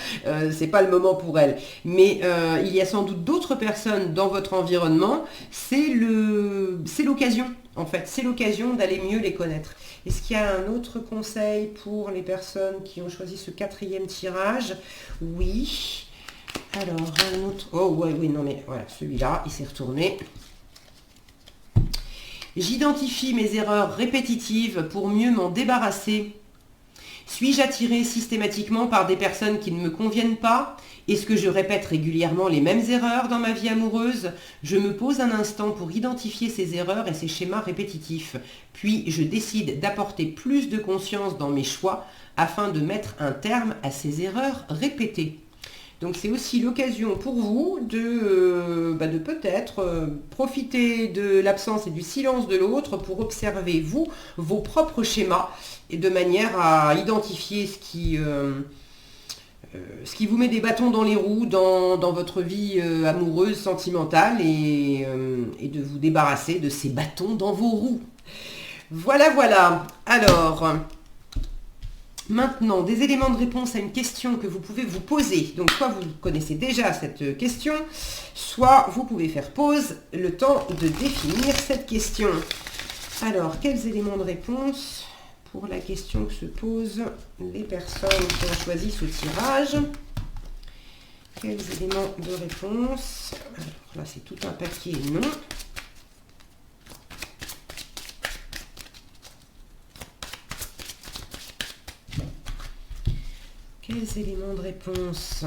C'est pas le moment pour elle. Mais il y a sans doute d'autres personnes dans votre environnement. C'est l'occasion, en fait. C'est l'occasion d'aller mieux les connaître. Est-ce qu'il y a un autre conseil pour les personnes qui ont choisi ce 4e tirage? Oui. Alors, un autre... Oh, ouais, oui, non, mais voilà, celui-là, il s'est retourné. J'identifie mes erreurs répétitives pour mieux m'en débarrasser. Suis-je attiré systématiquement par des personnes qui ne me conviennent pas? Est-ce que je répète régulièrement les mêmes erreurs dans ma vie amoureuse? Je me pose un instant pour identifier ces erreurs et ces schémas répétitifs. Puis je décide d'apporter plus de conscience dans mes choix afin de mettre un terme à ces erreurs répétées. Donc c'est aussi l'occasion pour vous de peut-être profiter de l'absence et du silence de l'autre pour observer vos propres schémas et de manière à identifier ce qui vous met des bâtons dans les roues dans votre vie amoureuse, sentimentale et de vous débarrasser de ces bâtons dans vos roues. Voilà, voilà. Alors... Maintenant, des éléments de réponse à une question que vous pouvez vous poser. Donc, soit vous connaissez déjà cette question, soit vous pouvez faire pause le temps de définir cette question. Alors, quels éléments de réponse pour la question que se posent les personnes qui ont choisi ce tirage? Quels éléments de réponse? Alors là, c'est tout un paquet, non. Quels éléments de réponse?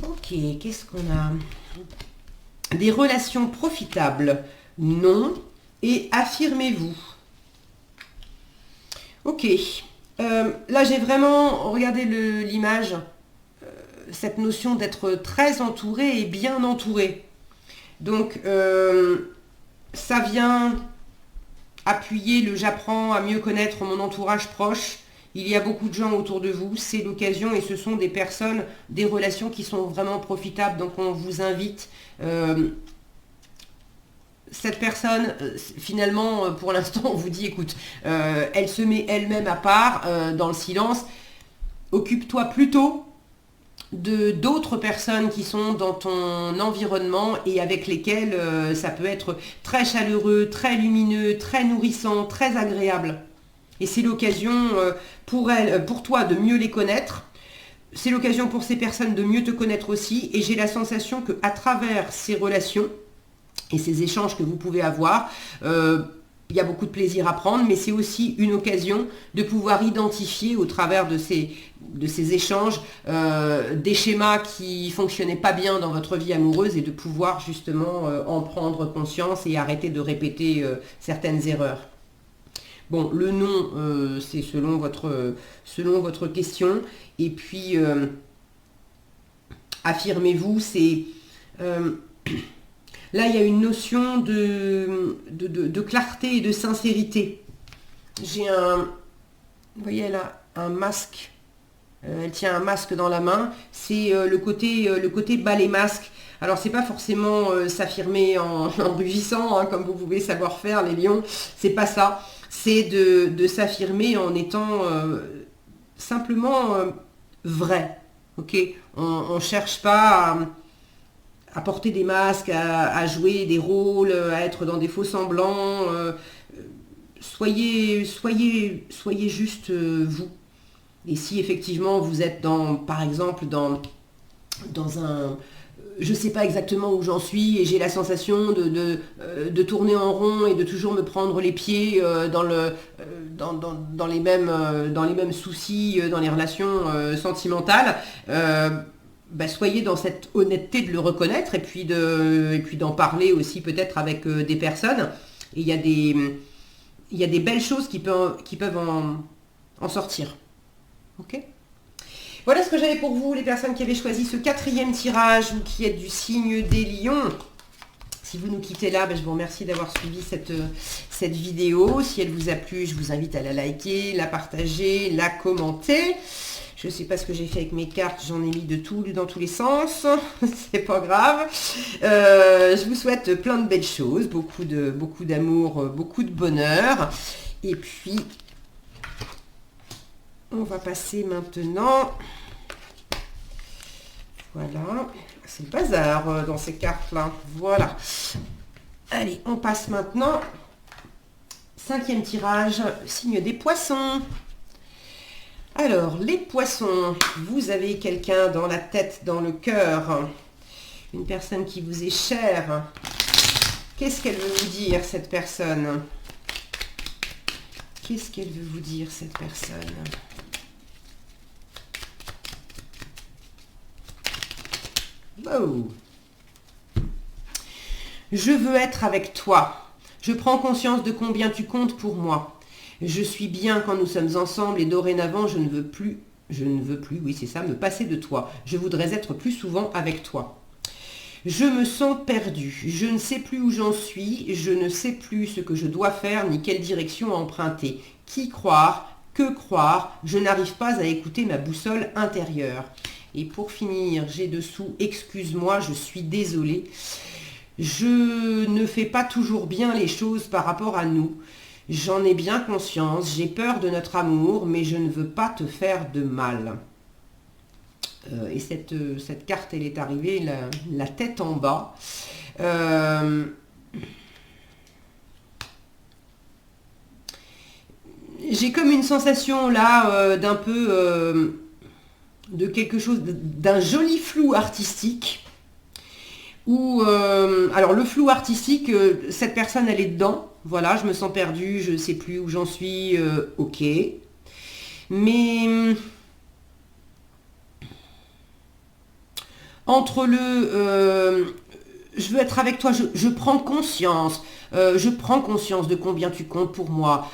Ok. qu'est-ce qu'on a? Des relations profitables? Non. Et affirmez-vous. Ok. Là, j'ai vraiment regardé l'image, cette notion d'être très entouré et bien entouré. Donc, ça vient appuyer le j'apprends à mieux connaître mon entourage proche. Il y a beaucoup de gens autour de vous, c'est l'occasion et ce sont des personnes, des relations qui sont vraiment profitables. Donc, on vous invite. Cette personne, finalement, pour l'instant, on vous dit, écoute, elle se met elle-même à part, dans le silence. Occupe-toi plutôt de d'autres personnes qui sont dans ton environnement et avec lesquelles ça peut être très chaleureux, très lumineux, très nourrissant, très agréable. Et c'est l'occasion pour toi de mieux les connaître. C'est l'occasion pour ces personnes de mieux te connaître aussi. Et j'ai la sensation qu'à travers ces relations et ces échanges que vous pouvez avoir, il y a beaucoup de plaisir à prendre, mais c'est aussi une occasion de pouvoir identifier au travers de ces échanges des schémas qui ne fonctionnaient pas bien dans votre vie amoureuse et de pouvoir justement en prendre conscience et arrêter de répéter certaines erreurs. Bon, le nom, c'est selon votre question. Et puis, affirmez-vous, c'est... là, il y a une notion de clarté et de sincérité. J'ai vous voyez là, un masque. Elle tient un masque dans la main. C'est le côté balai masque. Alors, c'est pas forcément s'affirmer en rugissant, hein, comme vous pouvez savoir faire, les lions. C'est pas ça. C'est de s'affirmer en étant simplement vrai. Ok, on ne cherche pas à porter des masques, à jouer des rôles, à être dans des faux semblants. Soyez juste vous. Et si effectivement vous êtes par exemple dans un... Je ne sais pas exactement où j'en suis et j'ai la sensation de tourner en rond et de toujours me prendre les pieds dans les mêmes soucis, dans les relations sentimentales. Soyez dans cette honnêteté de le reconnaître et puis d'en parler aussi peut-être avec des personnes. Et il y a des belles choses qui peuvent en sortir. Ok ? Voilà ce que j'avais pour vous, les personnes qui avaient choisi ce 4e tirage ou qui êtes du signe des lions. Si vous nous quittez là, je vous remercie d'avoir suivi cette vidéo. Si elle vous a plu, je vous invite à la liker, la partager, la commenter. Je ne sais pas ce que j'ai fait avec mes cartes, j'en ai mis dans tous les sens, c'est pas grave. Je vous souhaite plein de belles choses, beaucoup d'amour, beaucoup de bonheur. Et puis, on va passer maintenant... Voilà, c'est le bazar dans ces cartes-là. Voilà. Allez, on passe maintenant. 5e tirage, signe des poissons. Alors, les poissons, vous avez quelqu'un dans la tête, dans le cœur, une personne qui vous est chère. Qu'est-ce qu'elle veut vous dire, cette personne? Qu'est-ce qu'elle veut vous dire, cette personne? Oh. Je veux être avec toi. Je prends conscience de combien tu comptes pour moi. Je suis bien quand nous sommes ensemble et dorénavant, je ne veux plus, oui c'est ça, me passer de toi. Je voudrais être plus souvent avec toi. Je me sens perdue. Je ne sais plus où j'en suis. Je ne sais plus ce que je dois faire ni quelle direction emprunter. Qui croire? Que croire? Je n'arrive pas à écouter ma boussole intérieure. Et pour finir, j'ai dessous, excuse-moi, je suis désolée. Je ne fais pas toujours bien les choses par rapport à nous. J'en ai bien conscience, j'ai peur de notre amour, mais je ne veux pas te faire de mal. Et cette carte, elle est arrivée la tête en bas. J'ai comme une sensation là d'un peu de quelque chose, d'un joli flou artistique. Où, alors le flou artistique, cette personne elle est dedans. Voilà, je me sens perdue, je ne sais plus où j'en suis, ok. Mais entre je veux être avec toi, je prends conscience, de combien tu comptes pour moi,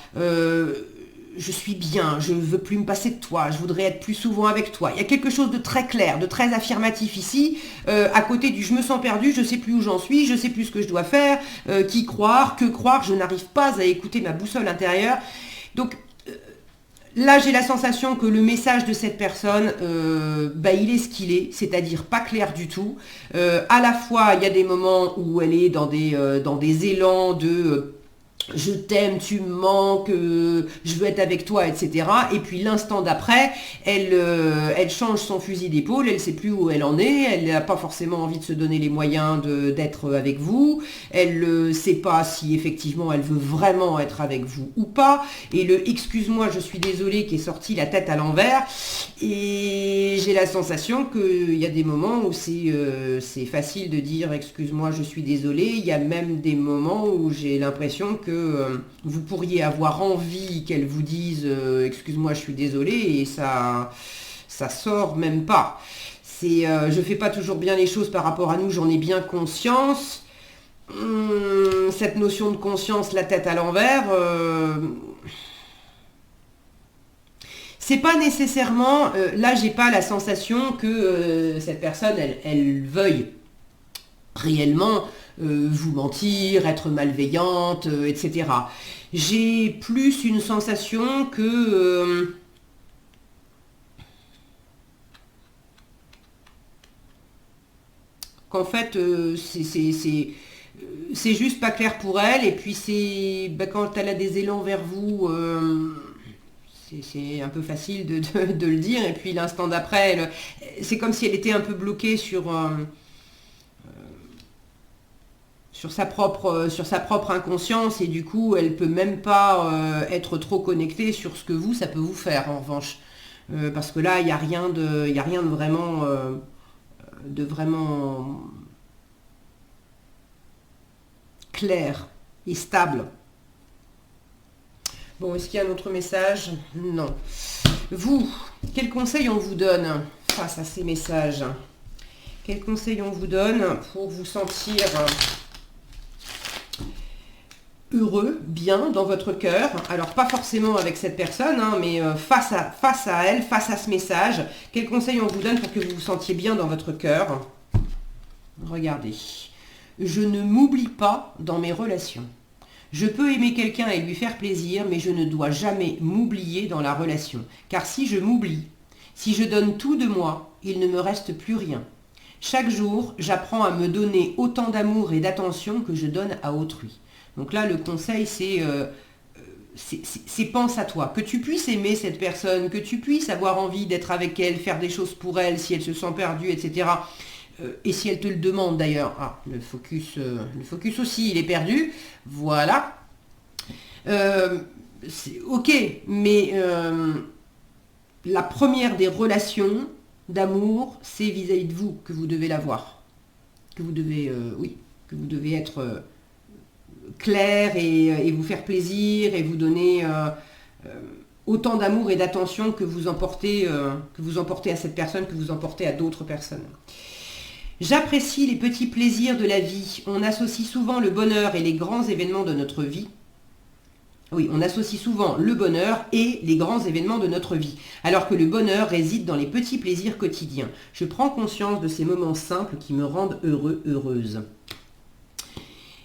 je suis bien, je veux plus me passer de toi, je voudrais être plus souvent avec toi. Il y a quelque chose de très clair, de très affirmatif ici, à côté du je me sens perdu, je sais plus où j'en suis, je sais plus ce que je dois faire, qui croire, que croire, je n'arrive pas à écouter ma boussole intérieure. Donc là, j'ai la sensation que le message de cette personne, il est ce qu'il est, c'est-à-dire pas clair du tout. À la fois, il y a des moments où elle est dans des élans de je t'aime, tu me manques, je veux être avec toi, etc. Et puis l'instant d'après, elle change son fusil d'épaule, elle ne sait plus où elle en est, elle n'a pas forcément envie de se donner les moyens d'être avec vous, elle ne sait pas si effectivement elle veut vraiment être avec vous ou pas, et le excuse-moi, je suis désolée qui est sorti la tête à l'envers, et j'ai la sensation qu'il y a des moments où c'est facile de dire excuse-moi, je suis désolée, il y a même des moments où j'ai l'impression que vous pourriez avoir envie qu'elle vous dise excuse-moi je suis désolée et ça sort même pas. Je fais pas toujours bien les choses par rapport à nous, j'en ai bien conscience. Cette notion de conscience, la tête à l'envers, c'est pas nécessairement, là j'ai pas la sensation que cette personne elle veuille réellement vous mentir, être malveillante, etc. J'ai plus une sensation que qu'en fait c'est juste pas clair pour elle, et puis quand elle a des élans vers vous, c'est un peu facile de le dire, et puis l'instant d'après, c'est comme si elle était un peu bloquée sur sa propre inconscience, et du coup elle peut même pas être trop connectée sur ce que ça peut vous faire en revanche. Parce que là il n'y a rien de vraiment clair et stable. Bon, est-ce qu'il y a un autre message? Non. Vous, quel conseil on vous donne face à ces messages? Quel conseil on vous donne pour vous sentir heureux, bien dans votre cœur? Alors pas forcément avec cette personne, mais face à elle, face à ce message, quel conseil on vous donne pour que vous vous sentiez bien dans votre cœur? Regardez. Je ne m'oublie pas dans mes relations. Je peux aimer quelqu'un et lui faire plaisir, mais je ne dois jamais m'oublier dans la relation. Car si je m'oublie, si je donne tout de moi, il ne me reste plus rien. Chaque jour, j'apprends à me donner autant d'amour et d'attention que je donne à autrui. Donc là, le conseil, c'est pense à toi. Que tu puisses aimer cette personne, que tu puisses avoir envie d'être avec elle, faire des choses pour elle, si elle se sent perdue, etc. Et si elle te le demande d'ailleurs. Ah, le focus aussi, il est perdu. Voilà. Ok, mais la première des relations d'amour, c'est vis-à-vis de vous que vous devez l'avoir. Que vous devez, que vous devez être clair et vous faire plaisir et vous donner autant d'amour et d'attention que vous emportez à cette personne, que vous emportez à d'autres personnes. J'apprécie les petits plaisirs de la vie. On associe souvent le bonheur et les grands événements de notre vie. Oui, on associe souvent le bonheur et les grands événements de notre vie, alors que le bonheur réside dans les petits plaisirs quotidiens. Je prends conscience de ces moments simples qui me rendent heureux, heureuse.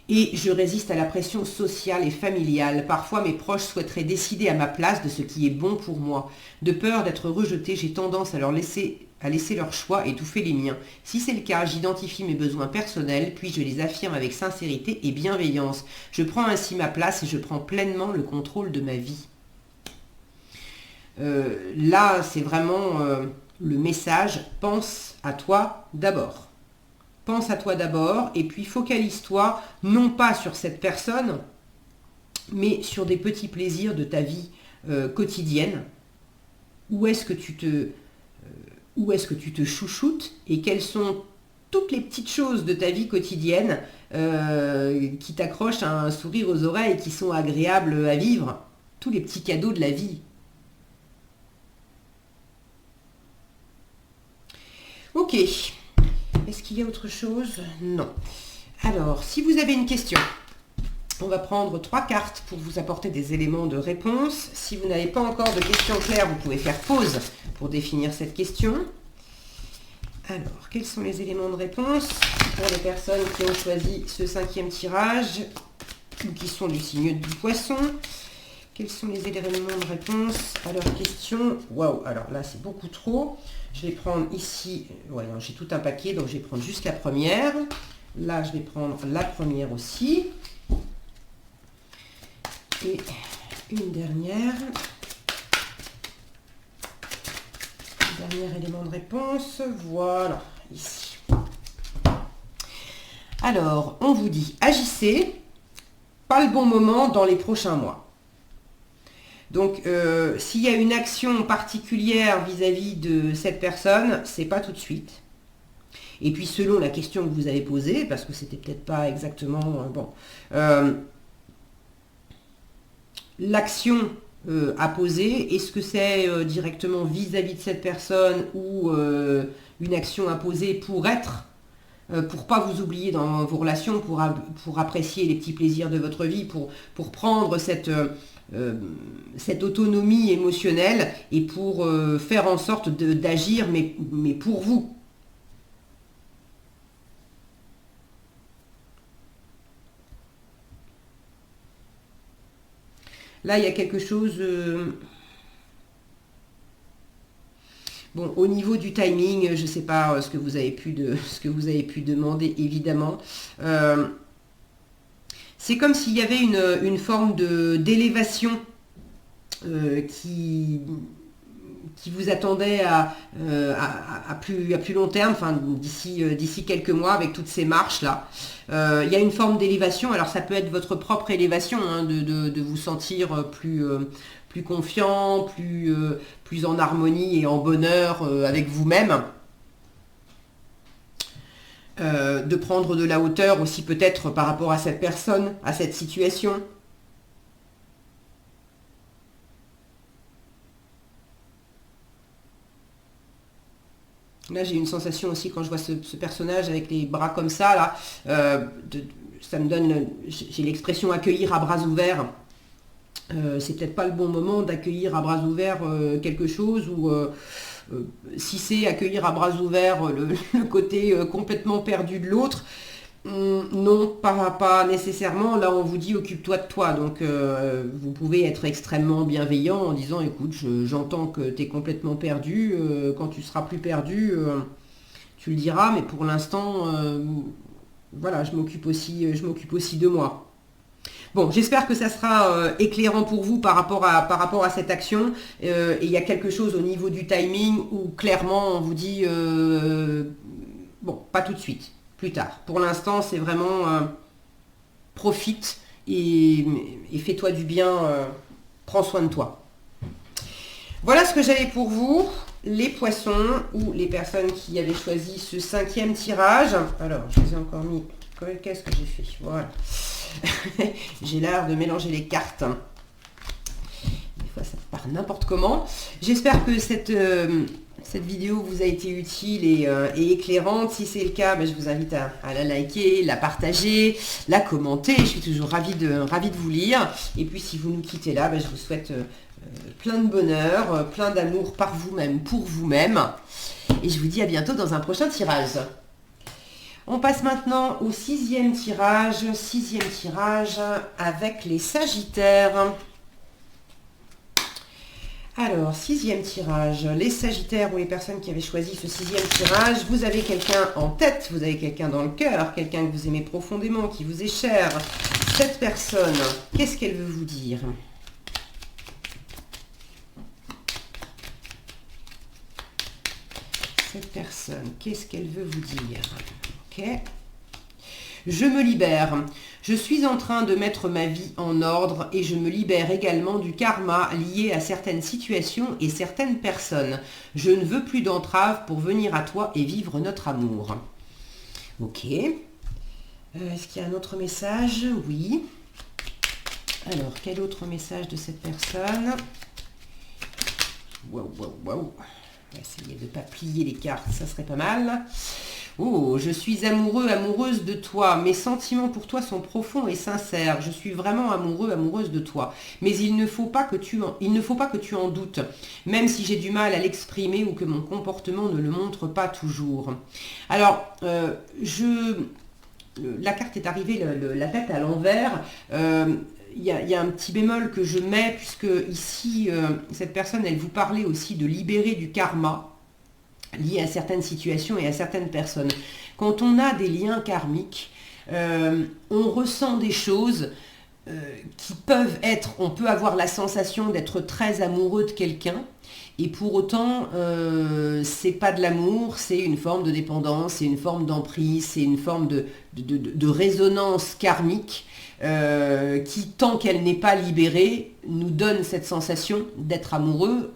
Et je résiste à la pression sociale et familiale. Parfois, mes proches souhaiteraient décider à ma place de ce qui est bon pour moi. De peur d'être rejetée, j'ai tendance à laisser leur choix étouffer les miens. Si c'est le cas, j'identifie mes besoins personnels, puis je les affirme avec sincérité et bienveillance. Je prends ainsi ma place et je prends pleinement le contrôle de ma vie. Là, c'est vraiment le message « Pense à toi d'abord ». Pense à toi d'abord et puis focalise-toi non pas sur cette personne, mais sur des petits plaisirs de ta vie quotidienne. Où est-ce que tu te chouchoutes et quelles sont toutes les petites choses de ta vie quotidienne qui t'accrochent un sourire aux oreilles, qui sont agréables à vivre. Tous les petits cadeaux de la vie. Ok. Est-ce qu'il y a autre chose? Non. Alors, si vous avez une question, on va prendre 3 cartes pour vous apporter des éléments de réponse. Si vous n'avez pas encore de questions claires, vous pouvez faire pause pour définir cette question. Alors, quels sont les éléments de réponse pour les personnes qui ont choisi ce 5e tirage ou qui sont du signe du poisson? Quels sont les éléments de réponse à leurs questions? Waouh, alors là, c'est beaucoup trop. Je vais prendre ici, ouais, j'ai tout un paquet, donc je vais prendre juste la première. Là, je vais prendre la première aussi. Et une dernière. Dernier élément de réponse, voilà, ici. Alors, on vous dit, agissez, pas le bon moment dans les prochains mois. Donc, s'il y a une action particulière vis-à-vis de cette personne, c'est pas tout de suite. Et puis, selon la question que vous avez posée, parce que c'était peut-être pas exactement, l'action à poser, est-ce que c'est directement vis-à-vis de cette personne ou une action à poser pour être, pour pas vous oublier dans vos relations, pour apprécier les petits plaisirs de votre vie, pour prendre cette autonomie émotionnelle et pour faire en sorte d'agir, mais pour vous. Là, il y a quelque chose... Bon, au niveau du timing, je ne sais pas ce que vous avez pu demander, évidemment. C'est comme s'il y avait une forme d'élévation qui vous attendait à plus long terme, enfin d'ici quelques mois, avec toutes ces marches-là. Il y a une forme d'élévation, alors ça peut être votre propre élévation, hein, de vous sentir plus confiant, plus en harmonie et en bonheur avec vous-même. De prendre de la hauteur aussi peut-être par rapport à cette personne, à cette situation. Là, j'ai une sensation aussi quand je vois ce personnage avec les bras comme ça, là, ça me donne, j'ai l'expression accueillir à bras ouverts. C'est peut-être pas le bon moment d'accueillir à bras ouverts quelque chose, ou si c'est accueillir à bras ouverts le côté complètement perdu de l'autre, non, pas nécessairement. Là, on vous dit occupe-toi de toi. Donc, vous pouvez être extrêmement bienveillant en disant écoute, j'entends que tu es complètement perdu. Quand tu seras plus perdu, tu le diras. Mais pour l'instant, voilà, je m'occupe aussi de moi. Bon, j'espère que ça sera éclairant pour vous par rapport à cette action. Et il y a quelque chose au niveau du timing où clairement on vous dit bon, pas tout de suite. Plus tard. Pour l'instant, c'est vraiment profite et fais-toi du bien, prends soin de toi. Voilà ce que j'avais pour vous, les poissons ou les personnes qui avaient choisi ce 5e tirage. Alors, je vous ai encore mis, qu'est-ce que j'ai fait? Voilà. J'ai l'art de mélanger les cartes. Des fois, ça part n'importe comment. J'espère que cette vidéo vous a été utile et éclairante. Si c'est le cas, je vous invite à la liker, la partager, la commenter. Je suis toujours ravie de vous lire. Et puis si vous nous quittez là, je vous souhaite plein de bonheur, plein d'amour par vous-même, pour vous-même. Et je vous dis à bientôt dans un prochain tirage. On passe maintenant au 6e tirage. 6e tirage avec les Sagittaires. Alors, 6e tirage, les Sagittaires ou les personnes qui avaient choisi ce 6e tirage, vous avez quelqu'un en tête, vous avez quelqu'un dans le cœur, quelqu'un que vous aimez profondément, qui vous est cher. Cette personne, qu'est-ce qu'elle veut vous dire? Cette personne, qu'est-ce qu'elle veut vous dire? Ok. Je me libère. Je suis en train de mettre ma vie en ordre et je me libère également du karma lié à certaines situations et certaines personnes. Je ne veux plus d'entraves pour venir à toi et vivre notre amour. Ok. Est-ce qu'il y a un autre message? Oui. Alors, quel autre message de cette personne? Waouh. On va essayer de ne pas plier les cartes, ça serait pas mal. Oh, je suis amoureux, amoureuse de toi. Mes sentiments pour toi sont profonds et sincères. Je suis vraiment amoureux, amoureuse de toi. Mais il ne faut pas que tu en doutes, même si j'ai du mal à l'exprimer ou que mon comportement ne le montre pas toujours. Alors, la carte est arrivée, la tête à l'envers. Il y a un petit bémol que je mets, puisque ici, cette personne, elle vous parlait aussi de libérer du karma lié à certaines situations et à certaines personnes. Quand on a des liens karmiques, on ressent des choses qui peuvent être, on peut avoir la sensation d'être très amoureux de quelqu'un, et pour autant, c'est pas de l'amour, c'est une forme de dépendance, c'est une forme d'emprise, c'est une forme de résonance karmique qui, tant qu'elle n'est pas libérée, nous donne cette sensation d'être amoureux,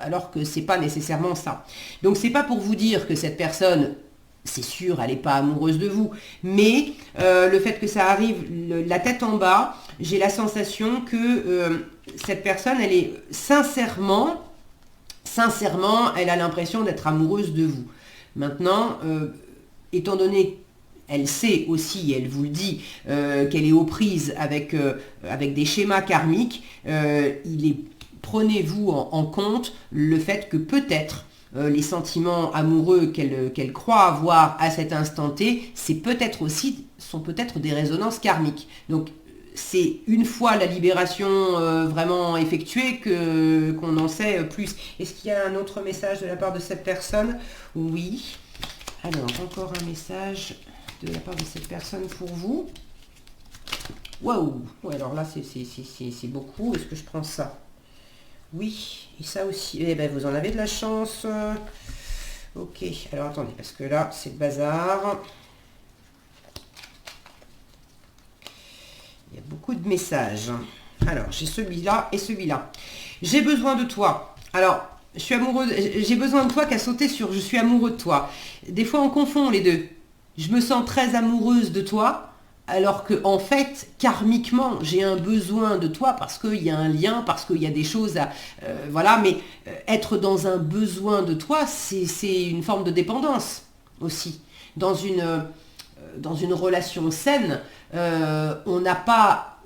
alors que c'est pas nécessairement ça. Donc c'est pas pour vous dire que cette personne, c'est sûr, elle n'est pas amoureuse de vous, mais le fait que ça arrive la tête en bas, j'ai la sensation que cette personne, elle est sincèrement, elle a l'impression d'être amoureuse de vous. Maintenant, étant donné elle sait aussi, elle vous le dit, qu'elle est aux prises avec des schémas karmiques, prenez-vous en compte le fait que peut-être les sentiments amoureux qu'elle croit avoir à cet instant T, sont peut-être des résonances karmiques. Donc c'est une fois la libération vraiment effectuée qu'on en sait plus. Est-ce qu'il y a un autre message de la part de cette personne? Oui. Alors, encore un message de la part de cette personne pour vous. Waouh! Ouais, alors là, c'est beaucoup. Est-ce que je prends ça? Oui, et ça aussi. Eh bien, vous en avez de la chance. Ok, alors attendez, parce que là, c'est le bazar. Il y a beaucoup de messages. Alors, j'ai celui-là et celui-là. J'ai besoin de toi. Alors, je suis amoureuse, j'ai besoin de toi qu'à sauter sur je suis amoureux de toi. Des fois, on confond les deux. Je me sens très amoureuse de toi, alors que en fait, karmiquement, j'ai un besoin de toi parce qu'il y a un lien, parce qu'il y a des choses à... voilà, mais être dans un besoin de toi, c'est une forme de dépendance aussi. Dans une relation saine, on n'a pas,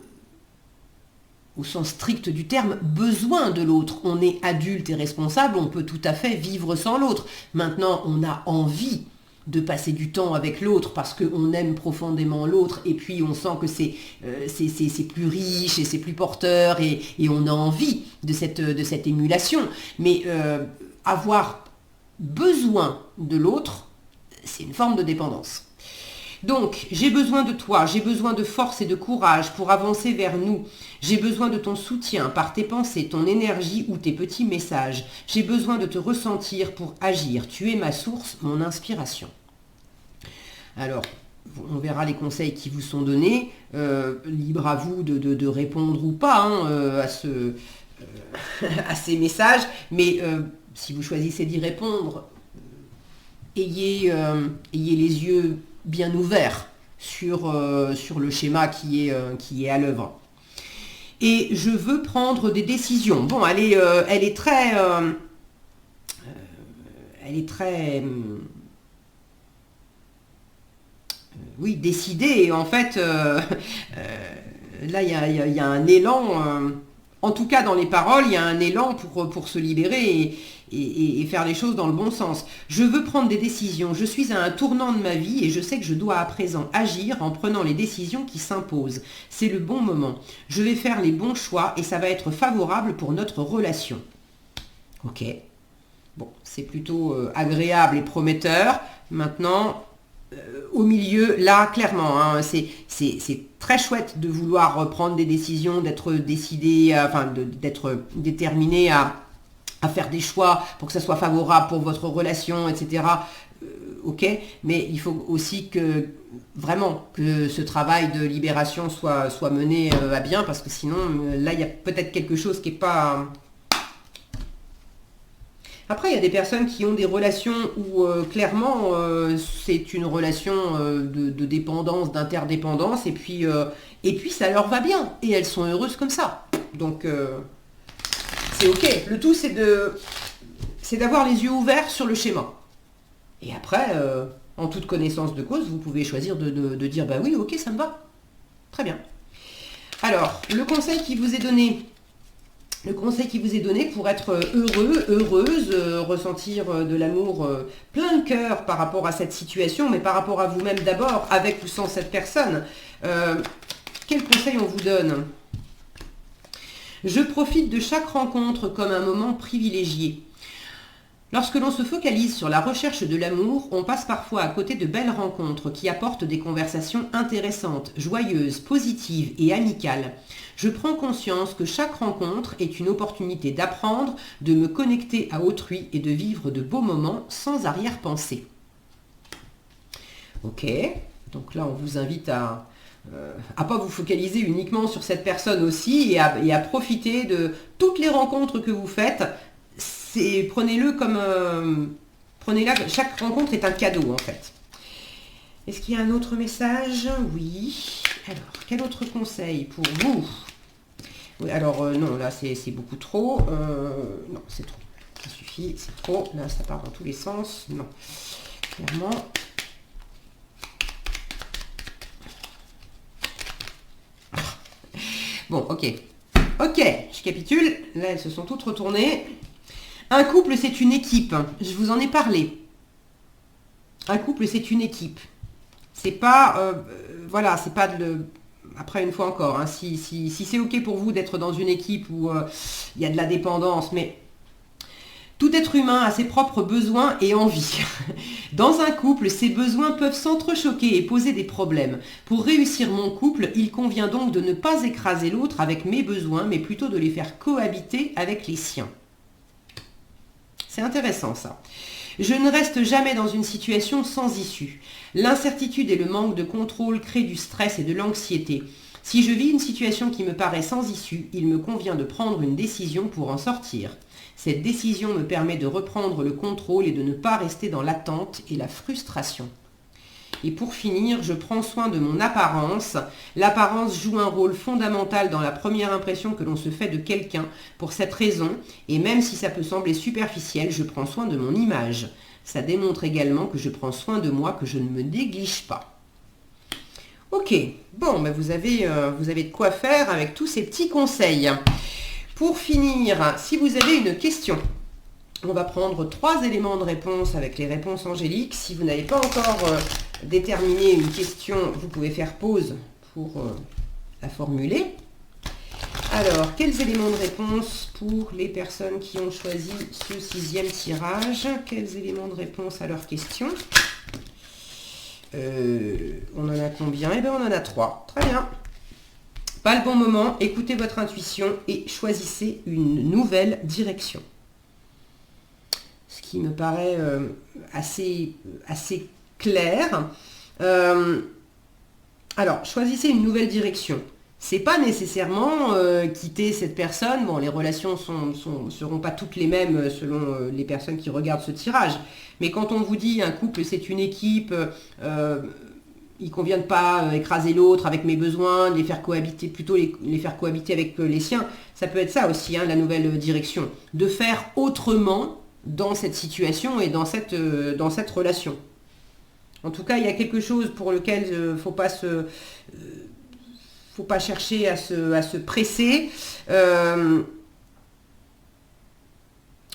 au sens strict du terme, besoin de l'autre. On est adulte et responsable, on peut tout à fait vivre sans l'autre. Maintenant, on a envie de passer du temps avec l'autre parce qu'on aime profondément l'autre et puis on sent que c'est plus riche et c'est plus porteur et on a envie de cette émulation. Mais avoir besoin de l'autre, c'est une forme de dépendance. Donc, j'ai besoin de toi, j'ai besoin de force et de courage pour avancer vers nous. J'ai besoin de ton soutien par tes pensées, ton énergie ou tes petits messages. J'ai besoin de te ressentir pour agir. Tu es ma source, mon inspiration. Alors, on verra les conseils qui vous sont donnés. Libre à vous de répondre ou pas à ces messages. Mais si vous choisissez d'y répondre, ayez les yeux bien ouvert sur le schéma qui est à l'œuvre. Et je veux prendre des décisions. Bon, elle est très oui, décidée. En fait, là, il y a un élan. En tout cas, dans les paroles, il y a un élan pour se libérer et faire les choses dans le bon sens. Je veux prendre des décisions. Je suis à un tournant de ma vie et je sais que je dois à présent agir en prenant les décisions qui s'imposent. C'est le bon moment. Je vais faire les bons choix et ça va être favorable pour notre relation. Ok. Bon, c'est plutôt agréable et prometteur. Maintenant, au milieu, là, clairement, hein, c'est très chouette de vouloir prendre des décisions, d'être décidé, d'être déterminé à faire des choix pour que ça soit favorable pour votre relation, etc. Ok, mais il faut aussi que vraiment que ce travail de libération soit mené à bien, parce que sinon, là, il y a peut-être quelque chose qui n'est pas... Après, il y a des personnes qui ont des relations où clairement c'est une relation de dépendance, d'interdépendance, et puis ça leur va bien, et elles sont heureuses comme ça. Donc c'est ok. Le tout c'est d'avoir les yeux ouverts sur le schéma. Et après, en toute connaissance de cause, vous pouvez choisir de dire bah oui, ok, ça me va. Très bien. Alors, le conseil qui vous est donné pour être heureux, heureuse, ressentir de l'amour plein le cœur par rapport à cette situation, mais par rapport à vous-même d'abord, avec ou sans cette personne. Quel conseil on vous donne? Je profite de chaque rencontre comme un moment privilégié. Lorsque l'on se focalise sur la recherche de l'amour, on passe parfois à côté de belles rencontres qui apportent des conversations intéressantes, joyeuses, positives et amicales. Je prends conscience que chaque rencontre est une opportunité d'apprendre, de me connecter à autrui et de vivre de beaux moments sans arrière-pensée. Ok, donc là on vous invite à pas vous focaliser uniquement sur cette personne aussi et à profiter de toutes les rencontres que vous faites. Prenez-le comme... chaque rencontre est un cadeau en fait. Est-ce qu'il y a un autre message? Oui. Alors, quel autre conseil pour vous? Oui, alors non, là c'est beaucoup trop. Non, c'est trop. Ça suffit, c'est trop. Là, ça part dans tous les sens. Non. Clairement. Bon, ok. Ok, je capitule. Là, elles se sont toutes retournées. Un couple, c'est une équipe. Je vous en ai parlé. Un couple, c'est une équipe. C'est pas... voilà, c'est pas de... Après, une fois encore, hein, si c'est ok pour vous d'être dans une équipe où il y a de la dépendance, mais tout être humain a ses propres besoins et envies. Dans un couple, ces besoins peuvent s'entrechoquer et poser des problèmes. Pour réussir mon couple, il convient donc de ne pas écraser l'autre avec mes besoins, mais plutôt de les faire cohabiter avec les siens. C'est intéressant ça. Je ne reste jamais dans une situation sans issue. L'incertitude et le manque de contrôle créent du stress et de l'anxiété. Si je vis une situation qui me paraît sans issue, il me convient de prendre une décision pour en sortir. Cette décision me permet de reprendre le contrôle et de ne pas rester dans l'attente et la frustration. Et pour finir, je prends soin de mon apparence. L'apparence joue un rôle fondamental dans la première impression que l'on se fait de quelqu'un. Pour cette raison, et même si ça peut sembler superficiel, je prends soin de mon image. Ça démontre également que je prends soin de moi, que je ne me néglige pas. Ok, bon, ben vous avez de quoi faire avec tous ces petits conseils. Pour finir, si vous avez une question, on va prendre 3 éléments de réponse avec les réponses angéliques. Si vous n'avez pas encore déterminé une question, vous pouvez faire pause pour la formuler. Alors, quels éléments de réponse pour les personnes qui ont choisi ce 6e tirage? Quels éléments de réponse à leurs questions? On en a combien? Eh bien, on en a 3. Très bien. Pas le bon moment, écoutez votre intuition et choisissez une nouvelle direction. Ce qui me paraît assez clair. Alors, choisissez une nouvelle direction. C'est pas nécessairement quitter cette personne. Bon, les relations seront pas toutes les mêmes selon les personnes qui regardent ce tirage. Mais quand on vous dit un couple, c'est une équipe, il convient de pas écraser l'autre avec mes besoins, les faire cohabiter, plutôt les faire cohabiter avec les siens. Ça peut être ça aussi, hein, la nouvelle direction. De faire autrement dans cette situation et dans cette relation. En tout cas, il y a quelque chose pour lequel il ne faut pas chercher à se presser.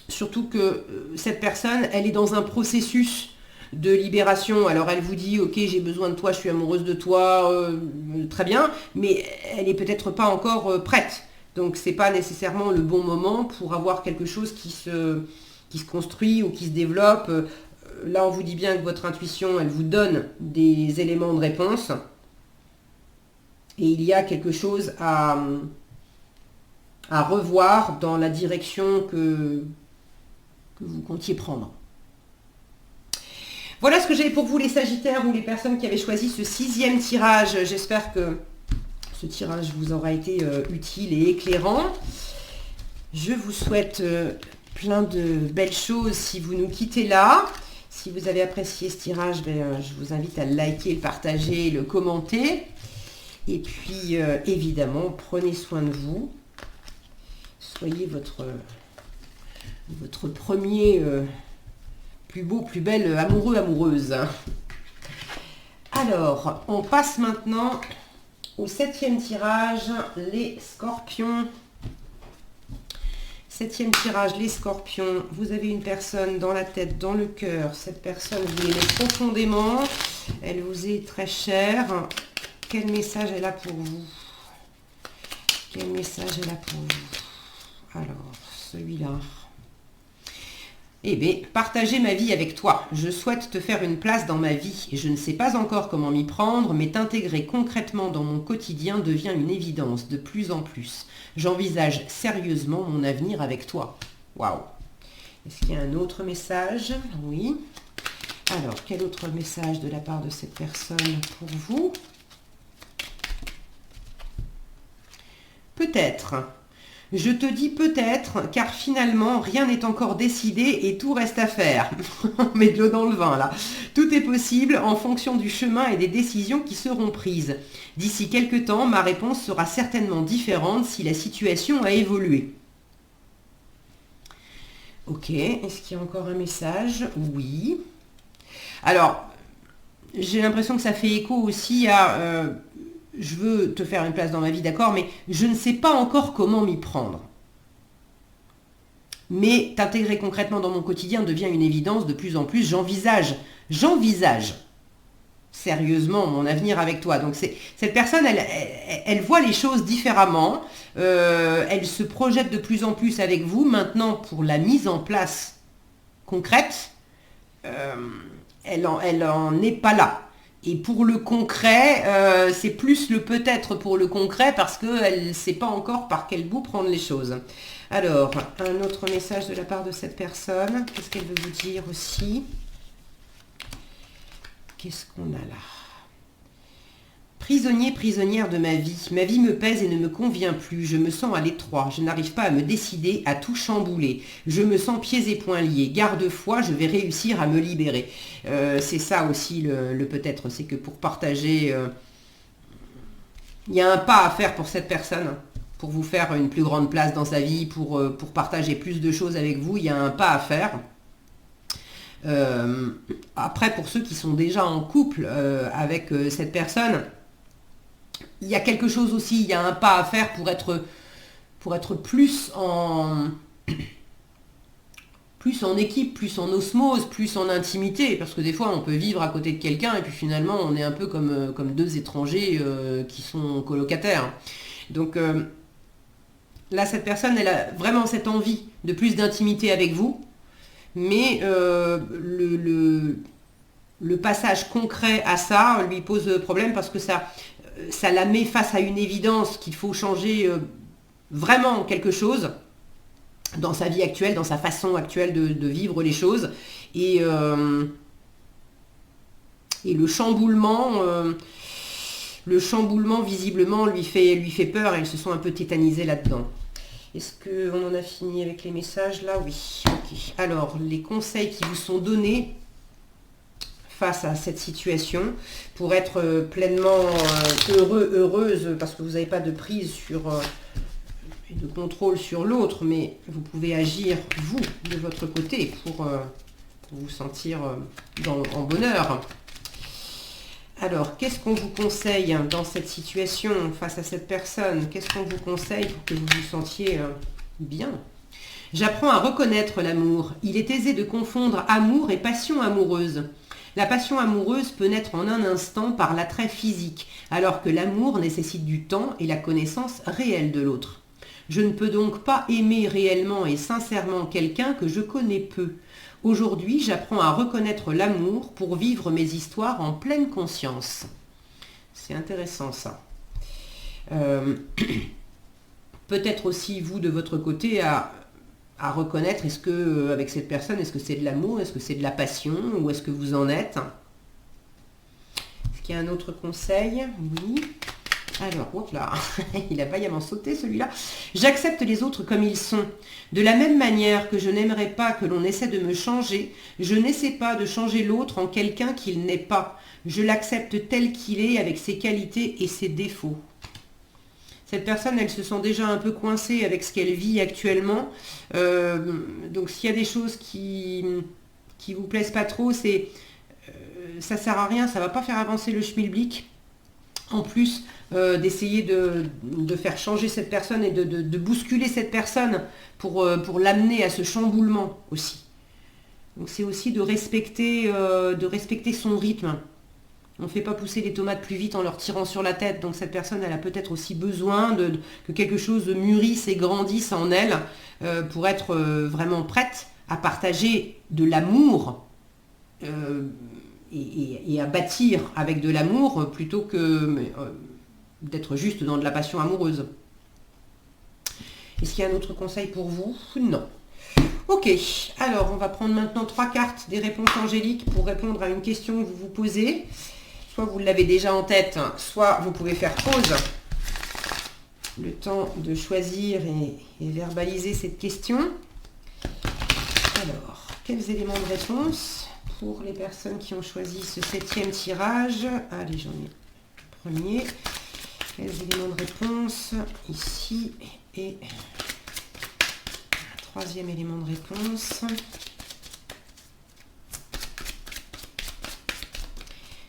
Surtout que cette personne, elle est dans un processus de libération. Alors elle vous dit, ok, j'ai besoin de toi, je suis amoureuse de toi, très bien, mais elle n'est peut-être pas encore prête. Donc c'est pas nécessairement le bon moment pour avoir quelque chose qui se construit ou qui se développe. Là, on vous dit bien que votre intuition, elle vous donne des éléments de réponse. Et il y a quelque chose à revoir dans la direction que vous comptiez prendre. Voilà ce que j'avais pour vous, les Sagittaires ou les personnes qui avaient choisi ce 6e tirage. J'espère que ce tirage vous aura été utile et éclairant. Je vous souhaite plein de belles choses si vous nous quittez là. Si vous avez apprécié ce tirage, je vous invite à le liker, le partager, le commenter. Et puis, évidemment, prenez soin de vous. Soyez votre premier plus beau, plus belle amoureux, amoureuse. Alors, on passe maintenant au 7e tirage, les scorpions. 7e tirage, les scorpions. Vous avez une personne dans la tête, dans le cœur. Cette personne, vous l'aimez profondément. Elle vous est très chère. Quel message elle a pour vous? Quel message elle a pour vous? Alors, celui-là. Eh bien, partager ma vie avec toi. Je souhaite te faire une place dans ma vie. Je ne sais pas encore comment m'y prendre, mais t'intégrer concrètement dans mon quotidien devient une évidence de plus en plus. J'envisage sérieusement mon avenir avec toi. Waouh! Est-ce qu'il y a un autre message? Oui. Alors, quel autre message de la part de cette personne pour vous? Peut-être. Je te dis peut-être, car finalement, rien n'est encore décidé et tout reste à faire. On met de l'eau dans le vin, là. Tout est possible en fonction du chemin et des décisions qui seront prises. D'ici quelques temps, ma réponse sera certainement différente si la situation a évolué. Ok, est-ce qu'il y a encore un message? Oui. Alors, j'ai l'impression que ça fait écho aussi à... je veux te faire une place dans ma vie, d'accord, mais je ne sais pas encore comment m'y prendre. Mais t'intégrer concrètement dans mon quotidien devient une évidence de plus en plus. J'envisage sérieusement mon avenir avec toi. Donc cette personne, elle voit les choses différemment. Elle se projette de plus en plus avec vous. Maintenant, pour la mise en place concrète, elle en est pas là. Et pour le concret, c'est plus le peut-être pour le concret parce qu'elle ne sait pas encore par quel bout prendre les choses. Alors, un autre message de la part de cette personne. Qu'est-ce qu'elle veut vous dire aussi? Qu'est-ce qu'on a là? Prisonnier, prisonnière de ma vie. Ma vie me pèse et ne me convient plus. Je me sens à l'étroit. Je n'arrive pas à me décider, à tout chambouler. Je me sens pieds et poings liés. Garde-foi, je vais réussir à me libérer. C'est ça aussi le peut-être. C'est que pour partager... il y a un pas à faire pour cette personne. Pour vous faire une plus grande place dans sa vie, pour partager plus de choses avec vous. Il y a un pas à faire. Après, pour ceux qui sont déjà en couple avec cette personne... il y a quelque chose aussi, il y a un pas à faire pour être plus en équipe, plus en osmose, plus en intimité. Parce que des fois, on peut vivre à côté de quelqu'un et puis finalement, on est un peu comme deux étrangers qui sont colocataires. Donc là, cette personne, elle a vraiment cette envie de plus d'intimité avec vous. Mais le passage concret à ça lui pose problème parce que ça la met face à une évidence qu'il faut changer vraiment quelque chose dans sa vie actuelle, dans sa façon actuelle de vivre les choses. Et le chamboulement visiblement lui fait peur et ils se sont un peu tétanisés là-dedans. Est-ce qu'on en a fini avec les messages là? Oui. Ok. Alors, les conseils qui vous sont donnés face à cette situation pour être pleinement heureuse, parce que vous n'avez pas de prise de contrôle sur l'autre, mais vous pouvez agir, vous, de votre côté, pour vous sentir en bonheur. Alors, qu'est-ce qu'on vous conseille dans cette situation, face à cette personne? Qu'est-ce qu'on vous conseille pour que vous vous sentiez bien? J'apprends à reconnaître l'amour. Il est aisé de confondre amour et passion amoureuse. La passion amoureuse peut naître en un instant par l'attrait physique, alors que l'amour nécessite du temps et la connaissance réelle de l'autre. Je ne peux donc pas aimer réellement et sincèrement quelqu'un que je connais peu. Aujourd'hui, j'apprends à reconnaître l'amour pour vivre mes histoires en pleine conscience. C'est intéressant ça. Peut-être aussi vous de votre côté à reconnaître, est-ce que avec cette personne, est-ce que c'est de l'amour, est-ce que c'est de la passion, où est-ce que vous en êtes? Est-ce qu'il y a un autre conseil? Oui. Alors, hop là, il a vaillamment sauté celui-là. J'accepte les autres comme ils sont. De la même manière que je n'aimerais pas que l'on essaie de me changer, je n'essaie pas de changer l'autre en quelqu'un qu'il n'est pas. Je l'accepte tel qu'il est avec ses qualités et ses défauts. Cette personne, elle se sent déjà un peu coincée avec ce qu'elle vit actuellement. Donc s'il y a des choses qui vous plaisent pas trop, c'est ça sert à rien, ça va pas faire avancer le schmilblick. En plus d'essayer de faire changer cette personne et de bousculer cette personne pour l'amener à ce chamboulement aussi. Donc c'est aussi de respecter son rythme. On ne fait pas pousser les tomates plus vite en leur tirant sur la tête. Donc cette personne, elle a peut-être aussi besoin que quelque chose mûrisse et grandisse en elle pour être vraiment prête à partager de l'amour et à bâtir avec de l'amour plutôt que d'être juste dans de la passion amoureuse. Est-ce qu'il y a un autre conseil pour vous? Non. Ok, alors on va prendre maintenant 3 cartes des réponses angéliques pour répondre à une question que vous vous posez. Soit vous l'avez déjà en tête, soit vous pouvez faire pause. Le temps de choisir et verbaliser cette question. Alors, quels éléments de réponse pour les personnes qui ont choisi ce 7e tirage? Allez, j'en ai le premier. Quels éléments de réponse ici et un 3e élément de réponse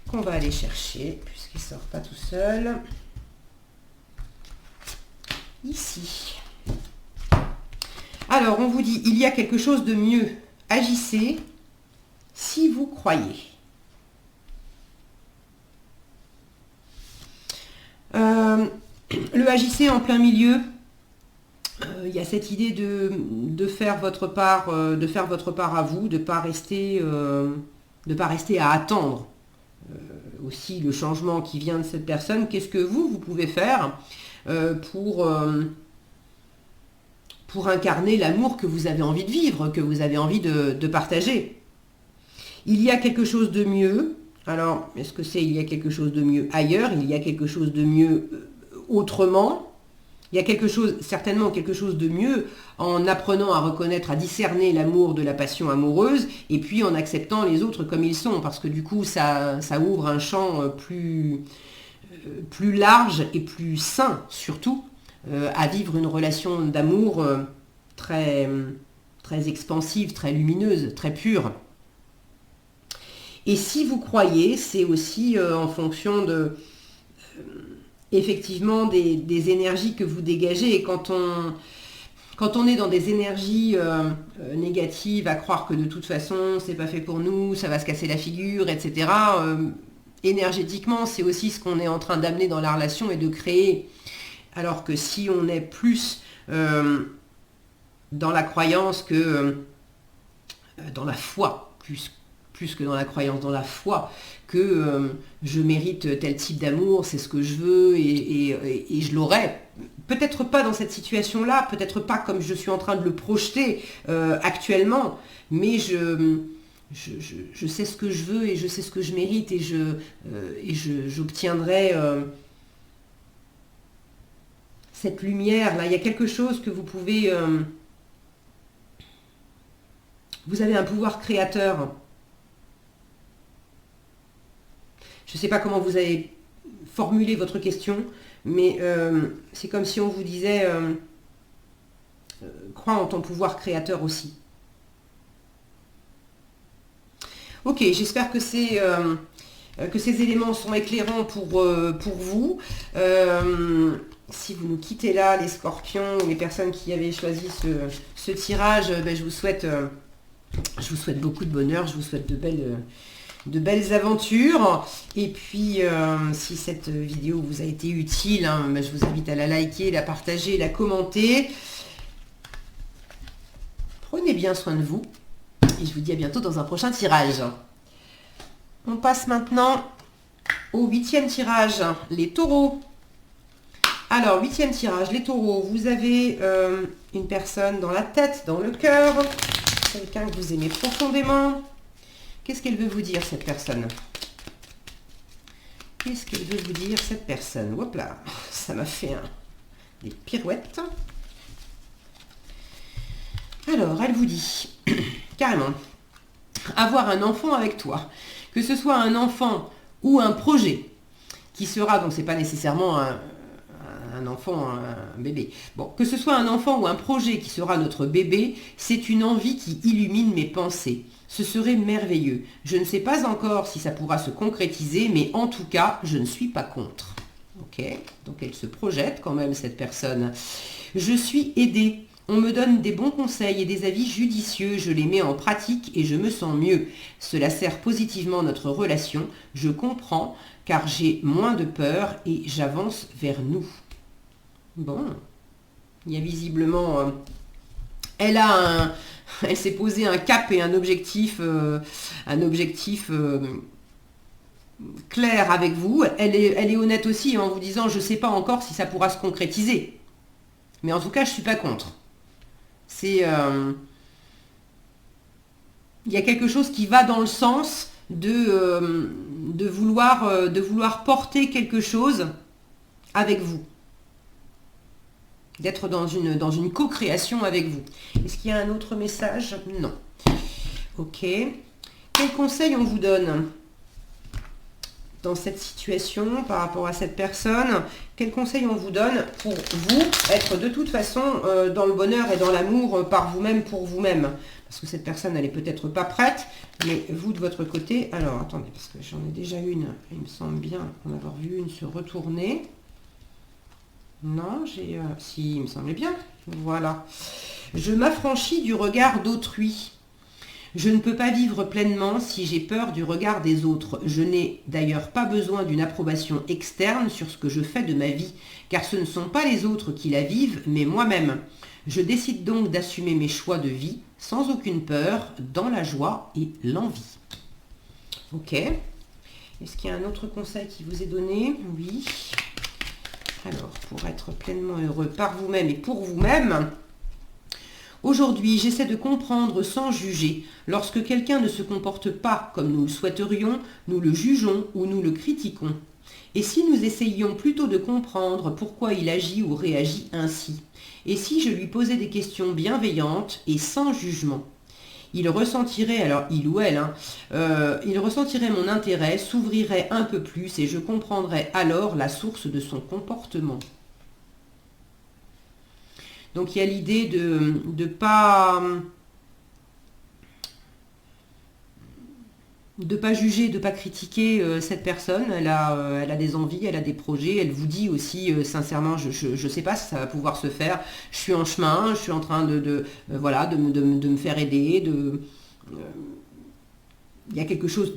qu'on va aller chercher puisqu'il ne sort pas tout seul. Ici. Alors, on vous dit, il y a quelque chose de mieux. Agissez si vous croyez. Le agissez en plein milieu. Il y a cette idée de faire votre part à vous, de ne pas rester à attendre aussi le changement qui vient de cette personne. Qu'est-ce que vous pouvez faire pour incarner l'amour que vous avez envie de vivre, que vous avez envie de partager? Il y a quelque chose de mieux. Alors, est-ce que c'est il y a quelque chose de mieux ailleurs? Il y a quelque chose de mieux autrement. Il y a quelque chose, certainement quelque chose de mieux en apprenant à reconnaître, à discerner l'amour de la passion amoureuse et puis en acceptant les autres comme ils sont, parce que du coup, ça ouvre un champ plus large et plus sain, surtout, à vivre une relation d'amour très, très expansive, très lumineuse, très pure. Et si vous croyez, c'est aussi en fonction de effectivement des énergies que vous dégagez. Et quand on est dans des énergies négatives, à croire que de toute façon c'est pas fait pour nous, ça va se casser la figure, etc. Énergétiquement, c'est aussi ce qu'on est en train d'amener dans la relation et de créer. Alors que si on est plus dans la croyance que dans la foi, plus que dans la croyance, dans la foi, que je mérite tel type d'amour, c'est ce que je veux et je l'aurai. Peut-être pas dans cette situation-là, peut-être pas comme je suis en train de le projeter actuellement, mais je sais ce que je veux et je sais ce que je mérite et j'obtiendrai cette lumière. Là, il y a quelque chose que vous pouvez... vous avez un pouvoir créateur. Je ne sais pas comment vous avez formulé votre question, mais c'est comme si on vous disait crois en ton pouvoir créateur aussi. Ok, j'espère que ces éléments sont éclairants pour vous. Si vous nous quittez là, les scorpions, les personnes qui avaient choisi ce tirage, je vous souhaite beaucoup de bonheur, je vous souhaite de belles aventures. Et puis, si cette vidéo vous a été utile, je vous invite à la liker, la partager, la commenter. Prenez bien soin de vous. Et je vous dis à bientôt dans un prochain tirage. On passe maintenant au 8e tirage, les taureaux. Alors, 8e tirage, les taureaux. Vous avez une personne dans la tête, dans le cœur. Quelqu'un que vous aimez profondément. Qu'est-ce qu'elle veut vous dire, cette personne? Qu'est-ce qu'elle veut vous dire, cette personne? Hop là, ça m'a fait des pirouettes. Alors, elle vous dit, carrément, avoir un enfant avec toi, que ce soit un enfant ou un projet, qui sera, donc c'est pas nécessairement un enfant, un bébé, bon, que ce soit un enfant ou un projet qui sera notre bébé, c'est une envie qui illumine mes pensées. Ce serait merveilleux. Je ne sais pas encore si ça pourra se concrétiser, mais en tout cas, je ne suis pas contre. Ok, donc elle se projette quand même, cette personne. Je suis aidée. On me donne des bons conseils et des avis judicieux. Je les mets en pratique et je me sens mieux. Cela sert positivement notre relation. Je comprends car j'ai moins de peur et j'avance vers nous. Bon, il y a visiblement... elle s'est posé un cap et un objectif clair avec vous. Elle est honnête aussi en vous disant, je ne sais pas encore si ça pourra se concrétiser. Mais en tout cas, je ne suis pas contre. Il y a quelque chose qui va dans le sens de vouloir porter quelque chose avec vous. D'être dans une co-création avec vous. Est-ce qu'il y a un autre message? Non. Ok. Quel conseil on vous donne dans cette situation par rapport à cette personne? Quel conseil on vous donne pour vous être de toute façon dans le bonheur et dans l'amour par vous-même, pour vous-même? Parce que cette personne, elle n'est peut-être pas prête, mais vous de votre côté... Alors, attendez, parce que j'en ai déjà une, il me semble bien en avoir vu une se retourner. Non, si, il me semblait bien. Voilà. Je m'affranchis du regard d'autrui. Je ne peux pas vivre pleinement si j'ai peur du regard des autres. Je n'ai d'ailleurs pas besoin d'une approbation externe sur ce que je fais de ma vie, car ce ne sont pas les autres qui la vivent, mais moi-même. Je décide donc d'assumer mes choix de vie sans aucune peur, dans la joie et l'envie. Ok. Est-ce qu'il y a un autre conseil qui vous est donné? Oui. Alors, pour être pleinement heureux par vous-même et pour vous-même, aujourd'hui, j'essaie de comprendre sans juger. Lorsque quelqu'un ne se comporte pas comme nous le souhaiterions, nous le jugeons ou nous le critiquons. Et si nous essayions plutôt de comprendre pourquoi il agit ou réagit ainsi? Et si je lui posais des questions bienveillantes et sans jugement? Il ressentirait, alors il ou elle, il ressentirait mon intérêt, s'ouvrirait un peu plus et je comprendrais alors la source de son comportement. Donc il y a l'idée de pas juger, de ne pas critiquer cette personne. Elle a des envies, elle a des projets. Elle vous dit aussi sincèrement, je ne sais pas si ça va pouvoir se faire. Je suis en chemin, je suis en train de me faire aider. Il y a quelque chose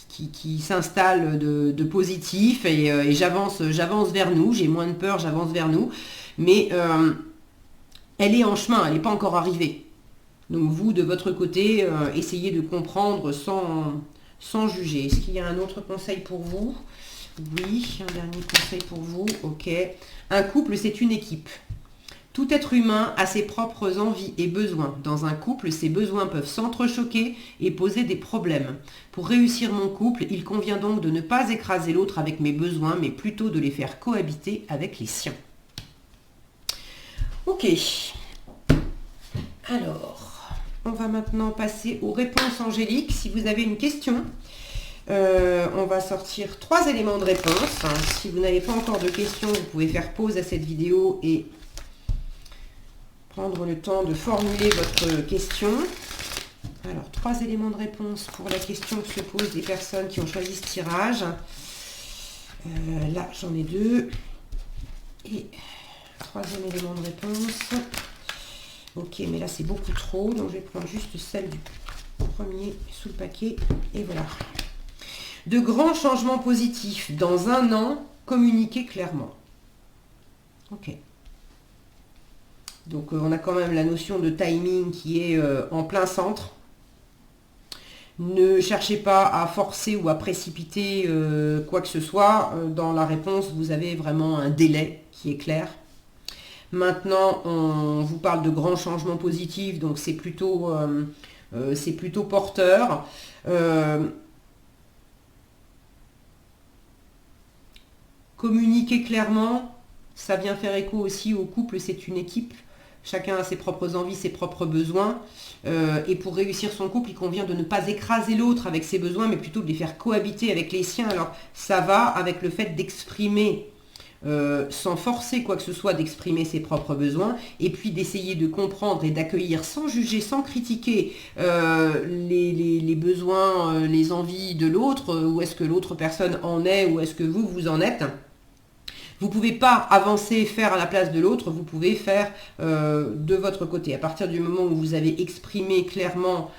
qui s'installe de positif et j'avance vers nous. J'ai moins de peur, j'avance vers nous. Mais elle est en chemin, elle n'est pas encore arrivée. Donc vous, de votre côté, essayez de comprendre sans juger. Est-ce qu'il y a un autre conseil pour vous? Oui, un dernier conseil pour vous. Ok. Un couple, c'est une équipe. Tout être humain a ses propres envies et besoins. Dans un couple, ces besoins peuvent s'entrechoquer et poser des problèmes. Pour réussir mon couple, il convient donc de ne pas écraser l'autre avec mes besoins, mais plutôt de les faire cohabiter avec les siens. Ok. Alors... on va maintenant passer aux réponses angéliques. Si vous avez une question, on va sortir 3 éléments de réponse. Si vous n'avez pas encore de questions, vous pouvez faire pause à cette vidéo et prendre le temps de formuler votre question. Alors, 3 éléments de réponse pour la question que se posent les personnes qui ont choisi ce tirage. Là, j'en ai 2. Et 3e élément de réponse. Ok, mais là c'est beaucoup trop, donc je vais prendre juste celle du premier sous le paquet. Et voilà. De grands changements positifs. Dans un an, communiquez clairement. Ok. Donc on a quand même la notion de timing qui est en plein centre. Ne cherchez pas à forcer ou à précipiter quoi que ce soit. Dans la réponse, vous avez vraiment un délai qui est clair. Maintenant, on vous parle de grands changements positifs, donc c'est plutôt porteur. Communiquer clairement, ça vient faire écho aussi au couple, c'est une équipe. Chacun a ses propres envies, ses propres besoins. Et pour réussir son couple, il convient de ne pas écraser l'autre avec ses besoins, mais plutôt de les faire cohabiter avec les siens. Alors, ça va avec le fait d'exprimer sans forcer quoi que ce soit d'exprimer ses propres besoins, et puis d'essayer de comprendre et d'accueillir sans juger, sans critiquer les besoins, les envies de l'autre, où est-ce que l'autre personne en est, où est-ce que vous en êtes. Vous ne pouvez pas avancer, faire à la place de l'autre, vous pouvez faire de votre côté. À partir du moment où vous avez exprimé clairement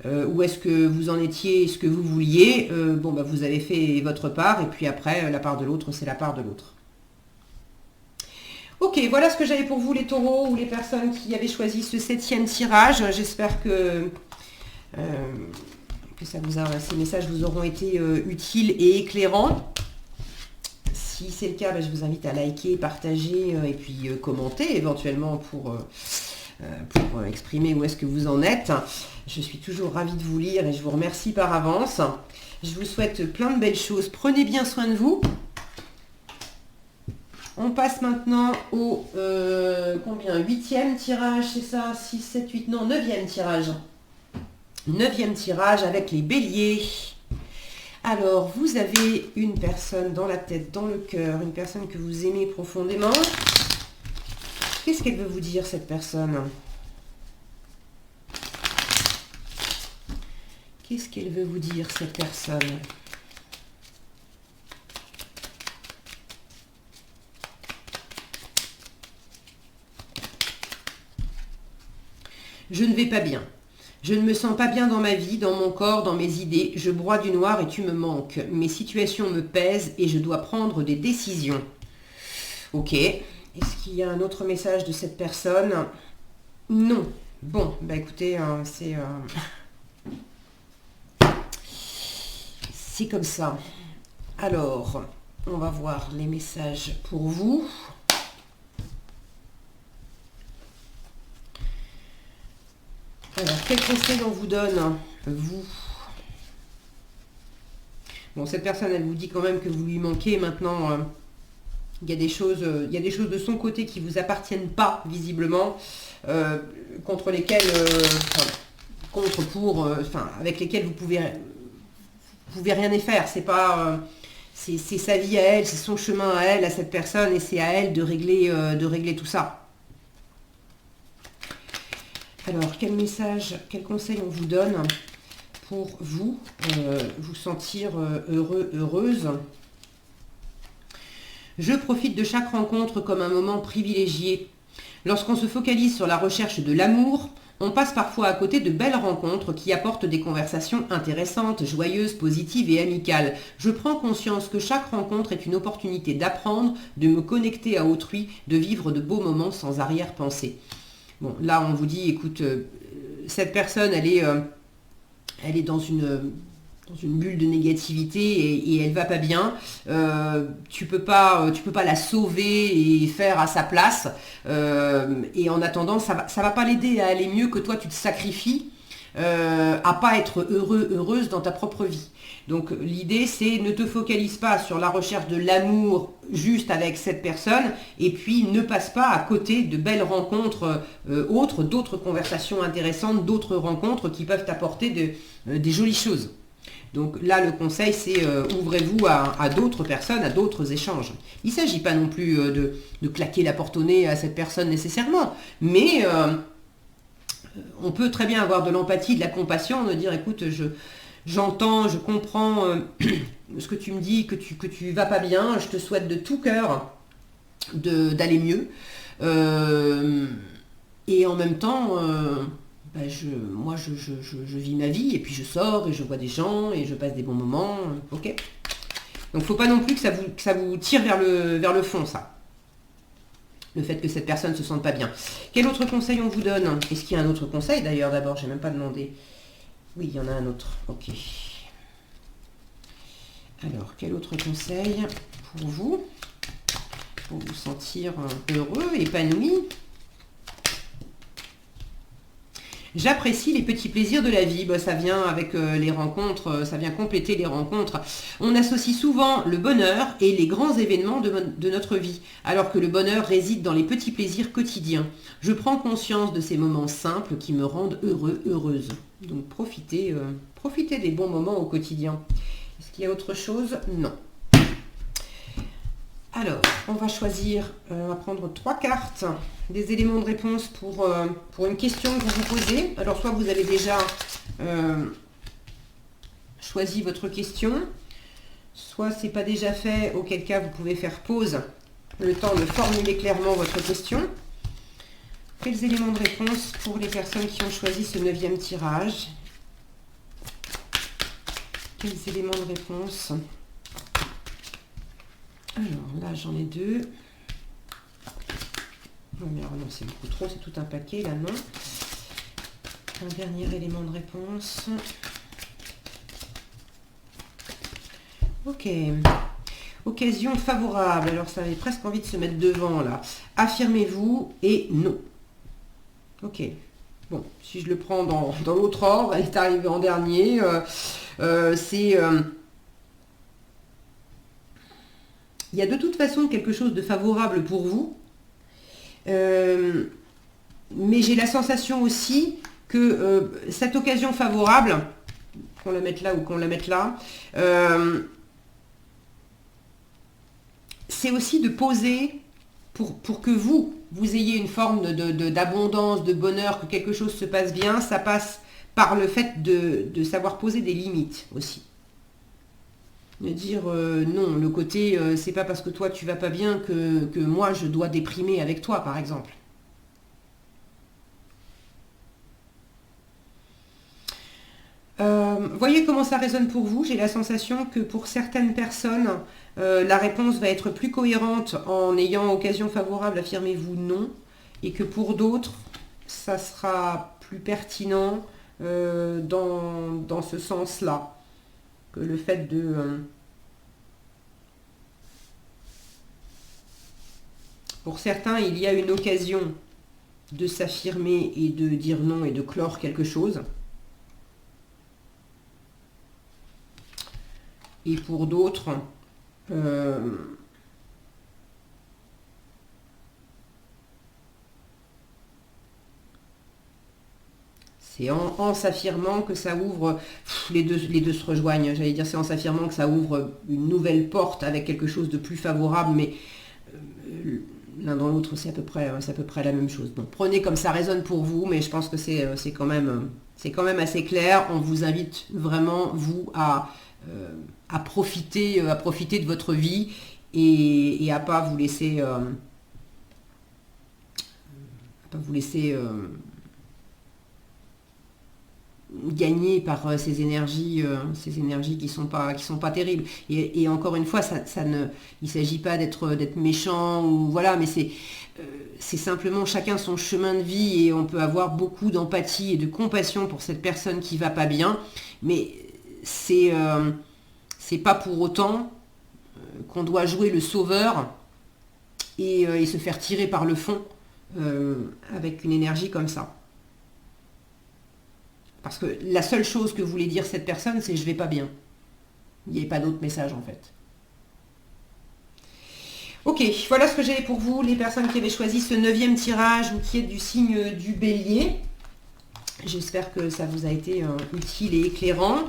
où est-ce que vous en étiez, ce que vous vouliez, vous avez fait votre part, et puis après, la part de l'autre, c'est la part de l'autre. Ok, voilà ce que j'avais pour vous les taureaux ou les personnes qui avaient choisi ce 7e tirage. J'espère que ces messages vous auront été utiles et éclairants. Si c'est le cas, je vous invite à liker, partager et puis commenter éventuellement pour exprimer où est-ce que vous en êtes. Je suis toujours ravie de vous lire et je vous remercie par avance. Je vous souhaite plein de belles choses. Prenez bien soin de vous. On passe maintenant au 8e tirage, c'est ça? 6, 7, 8, non, 9e tirage. 9e tirage avec les béliers. Alors, vous avez une personne dans la tête, dans le cœur, une personne que vous aimez profondément. Qu'est-ce qu'elle veut vous dire, cette personne? Qu'est-ce qu'elle veut vous dire, cette personne? Je ne vais pas bien. Je ne me sens pas bien dans ma vie, dans mon corps, dans mes idées. Je broie du noir et tu me manques. Mes situations me pèsent et je dois prendre des décisions. Ok. Est-ce qu'il y a un autre message de cette personne? Non. Bon, écoutez, c'est comme ça. Alors, on va voir les messages pour vous. Alors, quel conseil on vous donne, vous? Bon, cette personne, elle vous dit quand même que vous lui manquez. Maintenant, il y a des choses de son côté qui ne vous appartiennent pas, visiblement, contre lesquelles, avec lesquelles vous pouvez rien y faire. C'est pas, c'est sa vie à elle, c'est son chemin à elle, à cette personne, et c'est à elle de régler tout ça. Alors, quel message, quel conseil on vous donne pour vous sentir heureux, heureuse? Je profite de chaque rencontre comme un moment privilégié. Lorsqu'on se focalise sur la recherche de l'amour, on passe parfois à côté de belles rencontres qui apportent des conversations intéressantes, joyeuses, positives et amicales. Je prends conscience que chaque rencontre est une opportunité d'apprendre, de me connecter à autrui, de vivre de beaux moments sans arrière-pensée. Bon, là, on vous dit, écoute, cette personne, elle est dans une bulle de négativité et elle va pas bien. Tu peux pas la sauver et faire à sa place. Et en attendant, ça va pas l'aider à aller mieux que toi, tu te sacrifies à pas être heureux, heureuse dans ta propre vie. Donc l'idée, c'est ne te focalise pas sur la recherche de l'amour juste avec cette personne, et puis ne passe pas à côté de belles rencontres autres, d'autres conversations intéressantes, d'autres rencontres qui peuvent t'apporter des jolies choses. Donc là, le conseil, c'est ouvrez-vous à d'autres personnes, à d'autres échanges. Il ne s'agit pas non plus de claquer la porte au nez à cette personne nécessairement, mais on peut très bien avoir de l'empathie, de la compassion, de dire, écoute, j'entends, je comprends ce que tu me dis, que tu vas pas bien, je te souhaite de tout cœur d'aller mieux. Et en même temps, je vis ma vie, et puis je sors, et je vois des gens, et je passe des bons moments. Ok. Donc il ne faut pas non plus que ça vous tire vers le fond, ça. Le fait que cette personne ne se sente pas bien. Quel autre conseil on vous donne? Est-ce qu'il y a un autre conseil d'ailleurs? D'abord, je n'ai même pas demandé. Oui, il y en a un autre. Ok. Alors, quel autre conseil pour vous sentir heureux, épanoui? J'apprécie les petits plaisirs de la vie. Ça vient avec les rencontres, ça vient compléter les rencontres. On associe souvent le bonheur et les grands événements de notre vie, alors que le bonheur réside dans les petits plaisirs quotidiens. Je prends conscience de ces moments simples qui me rendent heureux, heureuse. Donc profitez des bons moments au quotidien. Est-ce qu'il y a autre chose? Non. Alors, on va choisir, on va prendre 3 cartes, des éléments de réponse pour une question que vous vous posez. Alors, soit vous avez déjà choisi votre question, soit c'est pas déjà fait, auquel cas vous pouvez faire pause, le temps de formuler clairement votre question. Quels éléments de réponse pour les personnes qui ont choisi ce 9e tirage? Quels éléments de réponse? Alors là, j'en ai 2. Oh mais alors non, c'est beaucoup trop, c'est tout un paquet là, non. Un dernier élément de réponse. Ok. Occasion favorable. Alors ça avait presque envie de se mettre devant là. Affirmez-vous et non. Ok. Bon, si je le prends dans l'autre ordre, elle est arrivée en dernier. Il y a de toute façon quelque chose de favorable pour vous. Mais j'ai la sensation aussi que cette occasion favorable, qu'on la mette là ou qu'on la mette là, c'est aussi de poser pour que vous ayez une forme d'abondance, de bonheur, que quelque chose se passe bien. Ça passe par le fait de savoir poser des limites aussi. De dire non, le côté c'est pas parce que toi tu vas pas bien que moi je dois déprimer avec toi, par exemple. Voyez comment ça résonne pour vous. J'ai la sensation que pour certaines personnes, la réponse va être plus cohérente en ayant occasion favorable, affirmez-vous non, et que pour d'autres, ça sera plus pertinent dans ce sens-là, que le fait de... pour certains, il y a une occasion de s'affirmer et de dire non et de clore quelque chose. Et pour d'autres, c'est en s'affirmant que ça ouvre, les deux se rejoignent, j'allais dire c'est en s'affirmant que ça ouvre une nouvelle porte avec quelque chose de plus favorable, mais l'un dans l'autre c'est à peu près la même chose. Donc prenez comme ça résonne pour vous, mais je pense que c'est quand même assez clair. On vous invite vraiment, vous, à profiter de votre vie et à pas vous laisser gagner par ces énergies qui sont pas terribles. Et encore une fois, il s'agit pas d'être méchant ou voilà, mais c'est simplement chacun son chemin de vie et on peut avoir beaucoup d'empathie et de compassion pour cette personne qui va pas bien, mais c'est pas pour autant qu'on doit jouer le sauveur et se faire tirer par le fond avec une énergie comme ça. Parce que la seule chose que voulait dire cette personne, c'est je vais pas bien. Il n'y avait pas d'autre message en fait. Ok, voilà ce que j'avais pour vous, les personnes qui avaient choisi ce 9e tirage ou qui est du signe du Bélier. J'espère que ça vous a été utile et éclairant.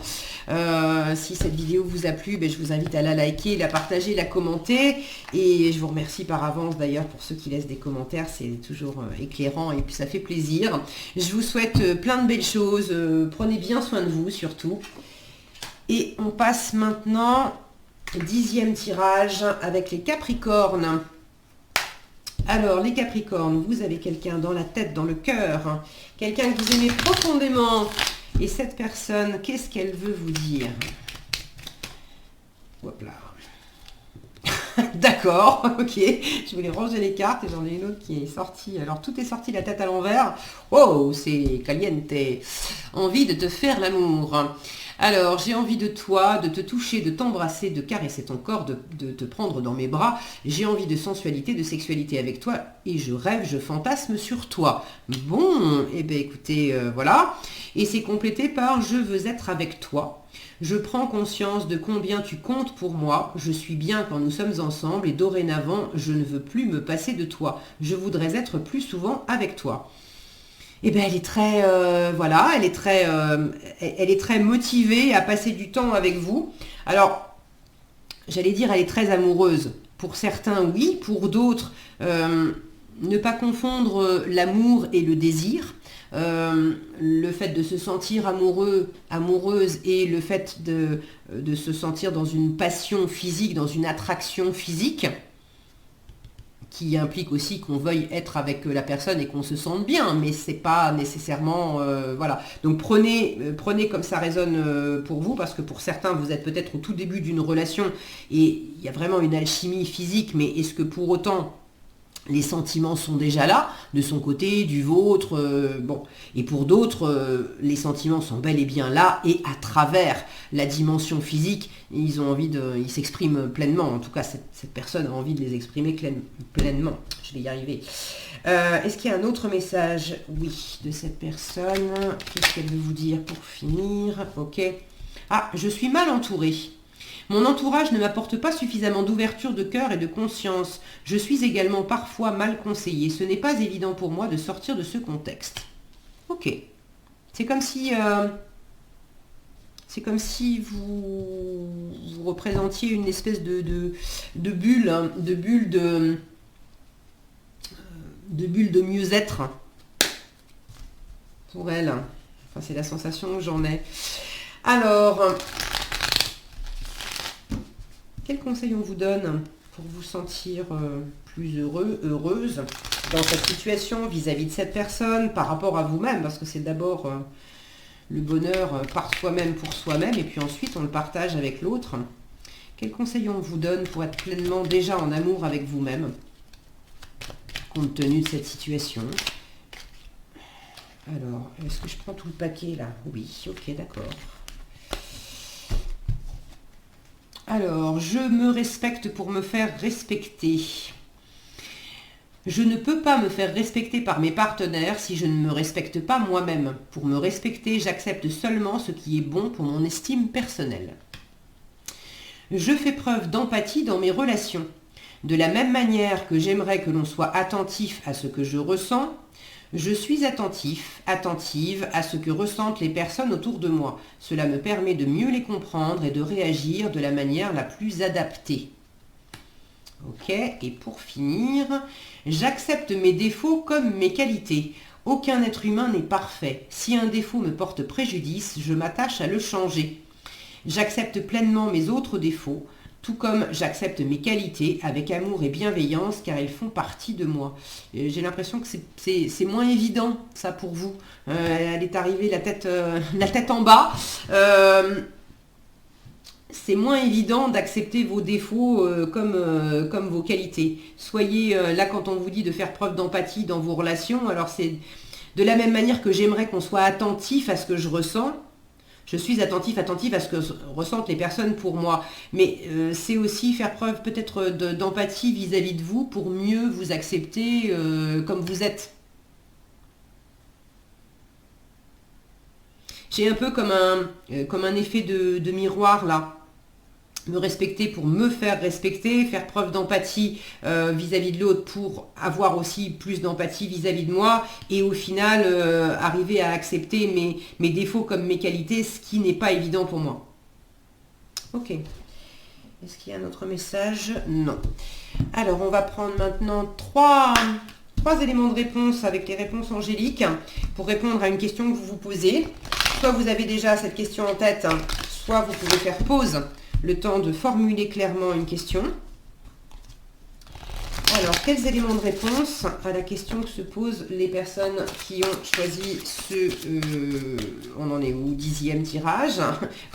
Si cette vidéo vous a plu, je vous invite à la liker, la partager, la commenter. Et je vous remercie par avance d'ailleurs pour ceux qui laissent des commentaires. C'est toujours éclairant et puis ça fait plaisir. Je vous souhaite plein de belles choses. Prenez bien soin de vous surtout. Et on passe maintenant au 10e tirage avec les Capricornes. Alors, les Capricornes, vous avez quelqu'un dans la tête, dans le cœur, quelqu'un que vous aimez profondément. Et cette personne, qu'est-ce qu'elle veut vous dire? Hop là. D'accord, ok. Je voulais ranger les cartes et j'en ai une autre qui est sortie. Alors, tout est sorti la tête à l'envers. Oh, c'est caliente. Envie de te faire l'amour. Alors, j'ai envie de toi, de te toucher, de t'embrasser, de caresser ton corps, de te prendre dans mes bras. J'ai envie de sensualité, de sexualité avec toi et je rêve, je fantasme sur toi. Bon, eh bien écoutez, voilà. Et c'est complété par je veux être avec toi. Je prends conscience de combien tu comptes pour moi. Je suis bien quand nous sommes ensemble et dorénavant, je ne veux plus me passer de toi. Je voudrais être plus souvent avec toi. Eh bien, elle est très, voilà, elle est très motivée à passer du temps avec vous. Alors, j'allais dire, elle est très amoureuse. Pour certains, oui. Pour d'autres, ne pas confondre l'amour et le désir. Le fait de se sentir amoureux, amoureuse et le fait de se sentir dans une passion physique, dans une attraction physique, qui implique aussi qu'on veuille être avec la personne et qu'on se sente bien, mais c'est pas nécessairement... voilà. Donc prenez comme ça résonne pour vous, parce que pour certains, vous êtes peut-être au tout début d'une relation et il y a vraiment une alchimie physique, mais est-ce que pour autant... les sentiments sont déjà là, de son côté, du vôtre, bon. Et pour d'autres, les sentiments sont bel et bien là, et à travers la dimension physique, ils s'expriment pleinement. En tout cas, cette personne a envie de les exprimer pleinement. Je vais y arriver. Est-ce qu'il y a un autre message? Oui, de cette personne. Qu'est-ce qu'elle veut vous dire pour finir? Ok. Ah, je suis mal entourée. Mon entourage ne m'apporte pas suffisamment d'ouverture de cœur et de conscience. Je suis également parfois mal conseillée. Ce n'est pas évident pour moi de sortir de ce contexte. Ok. C'est comme si vous représentiez une espèce de bulle, hein, de bulle de mieux-être pour elle. Enfin, c'est la sensation que j'en ai. Alors... quel conseil on vous donne pour vous sentir plus heureuse dans cette situation vis-à-vis de cette personne, par rapport à vous-même, parce que c'est d'abord le bonheur par soi-même pour soi-même, et puis ensuite on le partage avec l'autre. Quel conseil on vous donne pour être pleinement déjà en amour avec vous-même, compte tenu de cette situation? Alors, est-ce que je prends tout le paquet là? Oui, ok, d'accord. Alors, je me respecte pour me faire respecter. Je ne peux pas me faire respecter par mes partenaires si je ne me respecte pas moi-même. Pour me respecter, j'accepte seulement ce qui est bon pour mon estime personnelle. Je fais preuve d'empathie dans mes relations. De la même manière que j'aimerais que l'on soit attentif à ce que je ressens, je suis attentive à ce que ressentent les personnes autour de moi. Cela me permet de mieux les comprendre et de réagir de la manière la plus adaptée. Ok, et pour finir, j'accepte mes défauts comme mes qualités. Aucun être humain n'est parfait. Si un défaut me porte préjudice, je m'attache à le changer. J'accepte pleinement mes autres défauts, tout comme j'accepte mes qualités avec amour et bienveillance car elles font partie de moi. J'ai l'impression que c'est moins évident ça pour vous. Elle est arrivée la tête en bas. C'est moins évident d'accepter vos défauts comme vos qualités. Soyez là quand on vous dit de faire preuve d'empathie dans vos relations. Alors c'est de la même manière que j'aimerais qu'on soit attentif à ce que je ressens. Je suis attentive à ce que ressentent les personnes pour moi. Mais c'est aussi faire preuve peut-être d'empathie vis-à-vis de vous pour mieux vous accepter comme vous êtes. J'ai un peu comme un effet de miroir là. Me respecter pour me faire respecter, faire preuve d'empathie vis-à-vis de l'autre pour avoir aussi plus d'empathie vis-à-vis de moi et au final arriver à accepter mes défauts comme mes qualités, ce qui n'est pas évident pour moi. Ok. Est-ce qu'il y a un autre message? Non. Alors on va prendre maintenant trois éléments de réponse avec les réponses angéliques pour répondre à une question que vous vous posez. Soit vous avez déjà cette question en tête, soit vous pouvez faire pause. Le temps de formuler clairement une question. Alors, quels éléments de réponse à la question que se posent les personnes qui ont choisi on en est où, 10e tirage,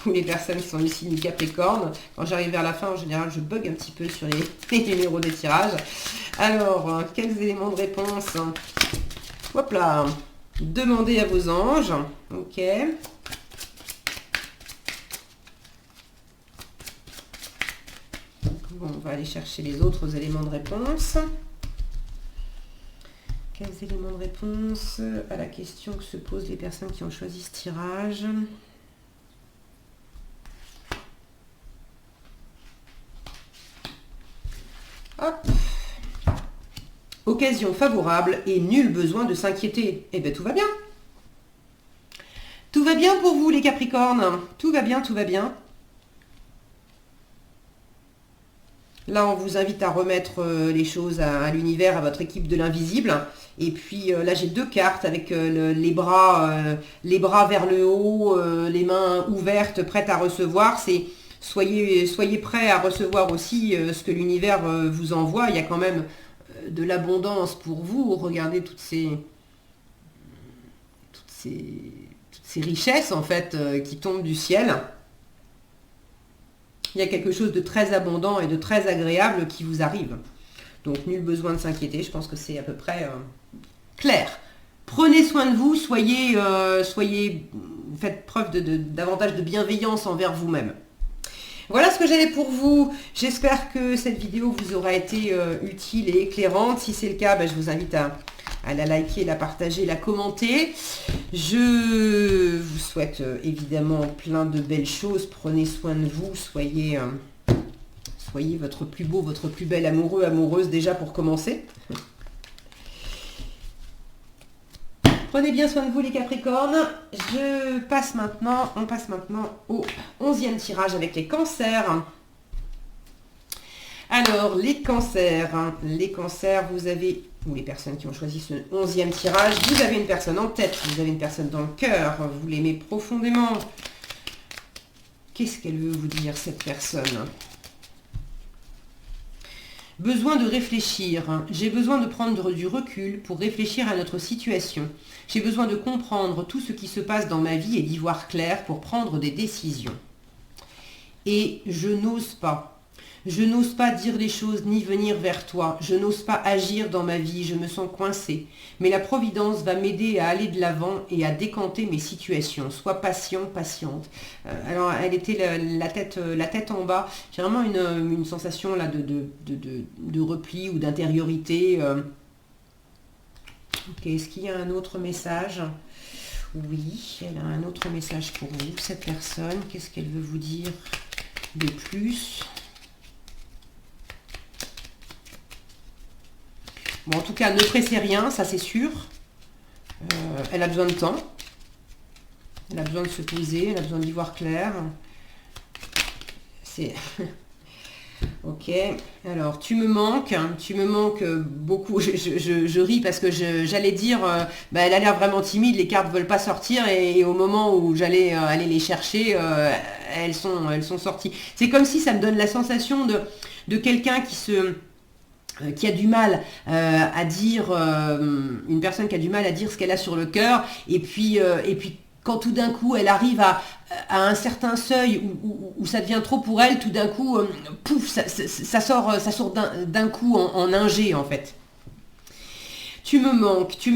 ou les personnes qui sont ici du Capricorne. Quand j'arrive vers la fin, en général, je bug un petit peu sur les numéros des tirages. Alors, quels éléments de réponse? Hop là. Demandez à vos anges. Ok. Bon, on va aller chercher les autres éléments de réponse. Quels éléments de réponse à la question que se posent les personnes qui ont choisi ce tirage? Hop. Occasion favorable et nul besoin de s'inquiéter. Eh bien, tout va bien. Tout va bien pour vous, les Capricornes. Tout va bien, tout va bien. Là, on vous invite à remettre les choses à l'univers, à votre équipe de l'invisible. Et puis là, j'ai 2 cartes avec les bras vers le haut, les mains ouvertes, prêtes à recevoir. C'est soyez prêts à recevoir aussi ce que l'univers vous envoie. Il y a quand même de l'abondance pour vous. Regardez toutes ces richesses en fait qui tombent du ciel. Il y a quelque chose de très abondant et de très agréable qui vous arrive. Donc, nul besoin de s'inquiéter. Je pense que c'est à peu près clair. Prenez soin de vous. Faites preuve davantage de bienveillance envers vous-même. Voilà ce que j'avais pour vous. J'espère que cette vidéo vous aura été utile et éclairante. Si c'est le cas, je vous invite à la liker, la partager, la commenter. Je vous souhaite évidemment plein de belles choses. Prenez soin de vous. Soyez votre plus beau, votre plus belle amoureux, amoureuse déjà pour commencer. Prenez bien soin de vous les Capricornes. On passe maintenant au 11e tirage avec les cancers. Alors, les cancers, vous avez, ou les personnes qui ont choisi ce 11e tirage, vous avez une personne en tête, vous avez une personne dans le cœur, vous l'aimez profondément. Qu'est-ce qu'elle veut vous dire, cette personne ? Besoin de réfléchir. J'ai besoin de prendre du recul pour réfléchir à notre situation. J'ai besoin de comprendre tout ce qui se passe dans ma vie et d'y voir clair pour prendre des décisions. Et je n'ose pas. Je n'ose pas dire les choses ni venir vers toi. Je n'ose pas agir dans ma vie. Je me sens coincée. Mais la Providence va m'aider à aller de l'avant et à décanter mes situations. Sois patient, patiente. Alors, elle était la tête en bas. J'ai vraiment une sensation là de repli ou d'intériorité. Ok, est-ce qu'il y a un autre message ? Oui, elle a un autre message pour vous, cette personne. Qu'est-ce qu'elle veut vous dire de plus ? Bon, en tout cas, ne pressez rien, ça c'est sûr. Elle a besoin de temps. Elle a besoin de se poser, elle a besoin d'y voir clair. C'est... Ok, alors tu me manques beaucoup. Je ris parce que j'allais dire, elle a l'air vraiment timide, les cartes ne veulent pas sortir et au moment où j'allais aller les chercher, elles sont sorties. C'est comme si ça me donne la sensation de quelqu'un qui a du mal à dire, une personne qui a du mal à dire ce qu'elle a sur le cœur, et puis quand tout d'un coup elle arrive à un certain seuil où ça devient trop pour elle, tout d'un coup, pouf, ça sort d'un coup en un jet en fait. Tu me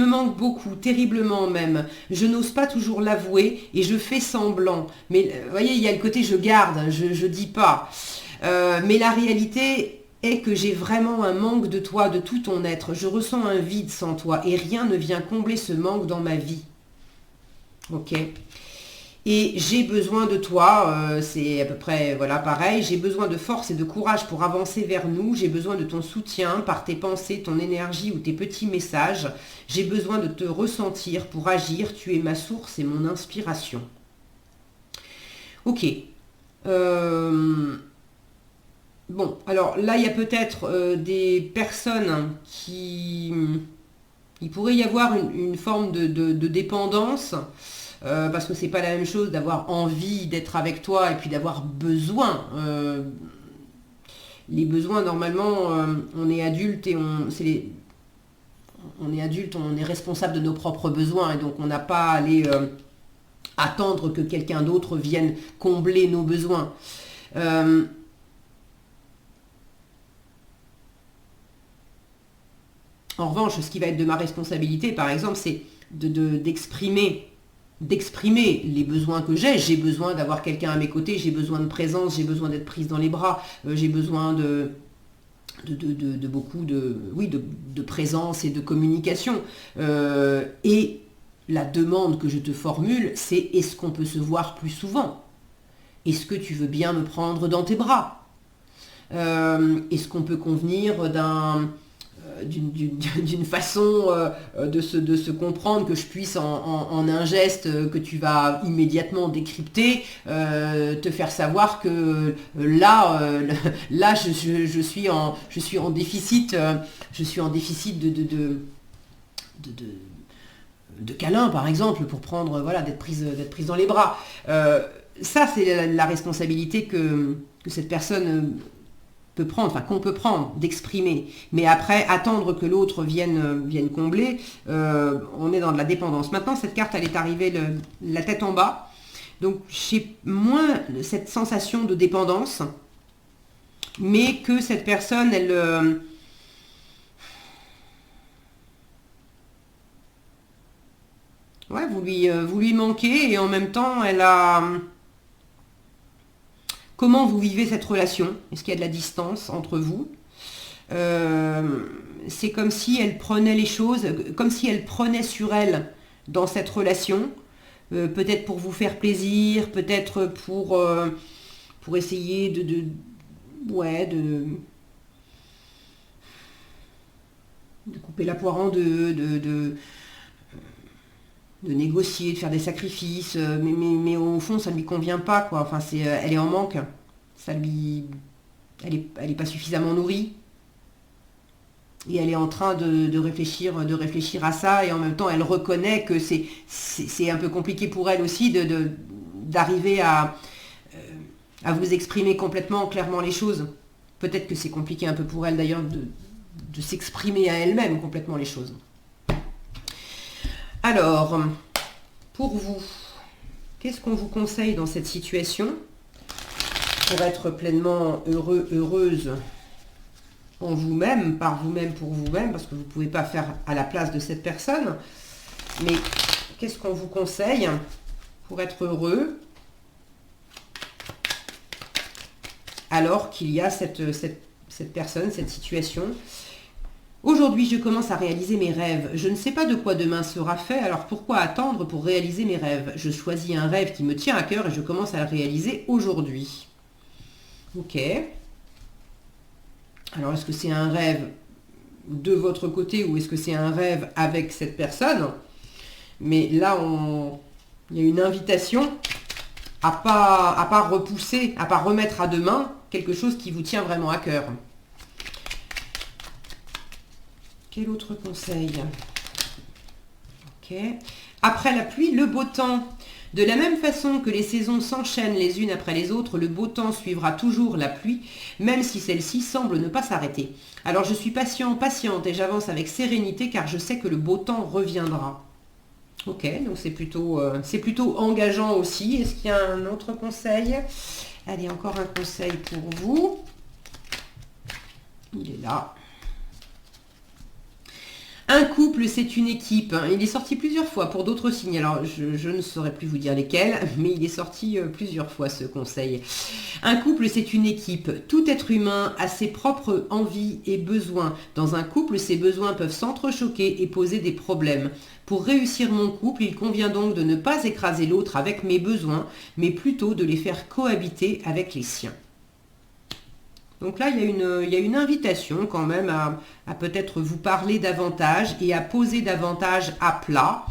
manques beaucoup, terriblement même. Je n'ose pas toujours l'avouer et je fais semblant. Mais vous voyez, il y a le côté je garde, je dis pas. Mais la réalité est que j'ai vraiment un manque de toi, de tout ton être. Je ressens un vide sans toi et rien ne vient combler ce manque dans ma vie. Ok. Et j'ai besoin de toi, c'est à peu près voilà pareil, j'ai besoin de force et de courage pour avancer vers nous, j'ai besoin de ton soutien par tes pensées, ton énergie ou tes petits messages, j'ai besoin de te ressentir pour agir, tu es ma source et mon inspiration. Ok. Bon, alors là, il y a peut-être des personnes qui... Il pourrait y avoir une forme de dépendance, parce que c'est pas la même chose d'avoir envie d'être avec toi et puis d'avoir besoin. Les besoins, normalement, on est adulte et on est adulte, on est responsable de nos propres besoins et donc on n'a pas à aller attendre que quelqu'un d'autre vienne combler nos besoins. En revanche, ce qui va être de ma responsabilité, par exemple, c'est d'exprimer les besoins que j'ai. J'ai besoin d'avoir quelqu'un à mes côtés, j'ai besoin de présence, j'ai besoin d'être prise dans les bras, j'ai besoin de beaucoup de présence et de communication. Et la demande que je te formule, c'est est-ce qu'on peut se voir plus souvent ? Est-ce que tu veux bien me prendre dans tes bras ? Est-ce qu'on peut convenir d'une façon de se comprendre, que je puisse en un geste que tu vas immédiatement décrypter, te faire savoir que là je suis en déficit, de câlin par exemple, pour prendre, voilà, d'être prise dans les bras. Ça c'est la responsabilité que cette personne peut prendre, enfin qu'on peut prendre, d'exprimer. Mais après, attendre que l'autre vienne combler, on est dans de la dépendance. Maintenant, cette carte, elle est arrivée la tête en bas. Donc, j'ai moins cette sensation de dépendance, mais que cette personne, elle... ouais, vous lui manquez, et en même temps, elle a... Comment vous vivez cette relation? Est-ce qu'il y a de la distance entre vous? C'est comme si elle prenait les choses, comme si elle prenait sur elle dans cette relation, peut-être pour vous faire plaisir, peut-être pour essayer de couper la poire en deux, de négocier, de faire des sacrifices, mais au fond ça ne lui convient pas, quoi. Enfin, elle est en manque, elle est pas suffisamment nourrie, et elle est en train de réfléchir à ça, et en même temps elle reconnaît que c'est un peu compliqué pour elle aussi d'arriver à vous exprimer complètement, clairement les choses. Peut-être que c'est compliqué un peu pour elle d'ailleurs de s'exprimer à elle-même complètement les choses. Alors, pour vous, qu'est-ce qu'on vous conseille dans cette situation pour être pleinement heureux, heureuse en vous-même, par vous-même, pour vous-même, parce que vous ne pouvez pas faire à la place de cette personne, mais qu'est-ce qu'on vous conseille pour être heureux alors qu'il y a cette personne, cette situation? Aujourd'hui, je commence à réaliser mes rêves. Je ne sais pas de quoi demain sera fait, alors pourquoi attendre pour réaliser mes rêves? Je choisis un rêve qui me tient à cœur et je commence à le réaliser aujourd'hui. Ok. Alors, est-ce que c'est un rêve de votre côté ou est-ce que c'est un rêve avec cette personne? Mais là, il y a une invitation à pas repousser, à pas remettre à demain quelque chose qui vous tient vraiment à cœur. Quel autre conseil? Ok. Après la pluie, le beau temps. De la même façon que les saisons s'enchaînent les unes après les autres, le beau temps suivra toujours la pluie, même si celle-ci semble ne pas s'arrêter. Alors je suis patiente et j'avance avec sérénité car je sais que le beau temps reviendra. Ok, donc c'est plutôt engageant aussi. Est-ce qu'il y a un autre conseil? Allez, encore un conseil pour vous. Il est là. Un couple, c'est une équipe. Il est sorti plusieurs fois pour d'autres signes. Alors, je ne saurais plus vous dire lesquels, mais il est sorti plusieurs fois, ce conseil. Un couple, c'est une équipe. Tout être humain a ses propres envies et besoins. Dans un couple, ces besoins peuvent s'entrechoquer et poser des problèmes. Pour réussir mon couple, il convient donc de ne pas écraser l'autre avec mes besoins, mais plutôt de les faire cohabiter avec les siens. Donc là, il y a une invitation quand même à peut-être vous parler davantage et à poser davantage à plat.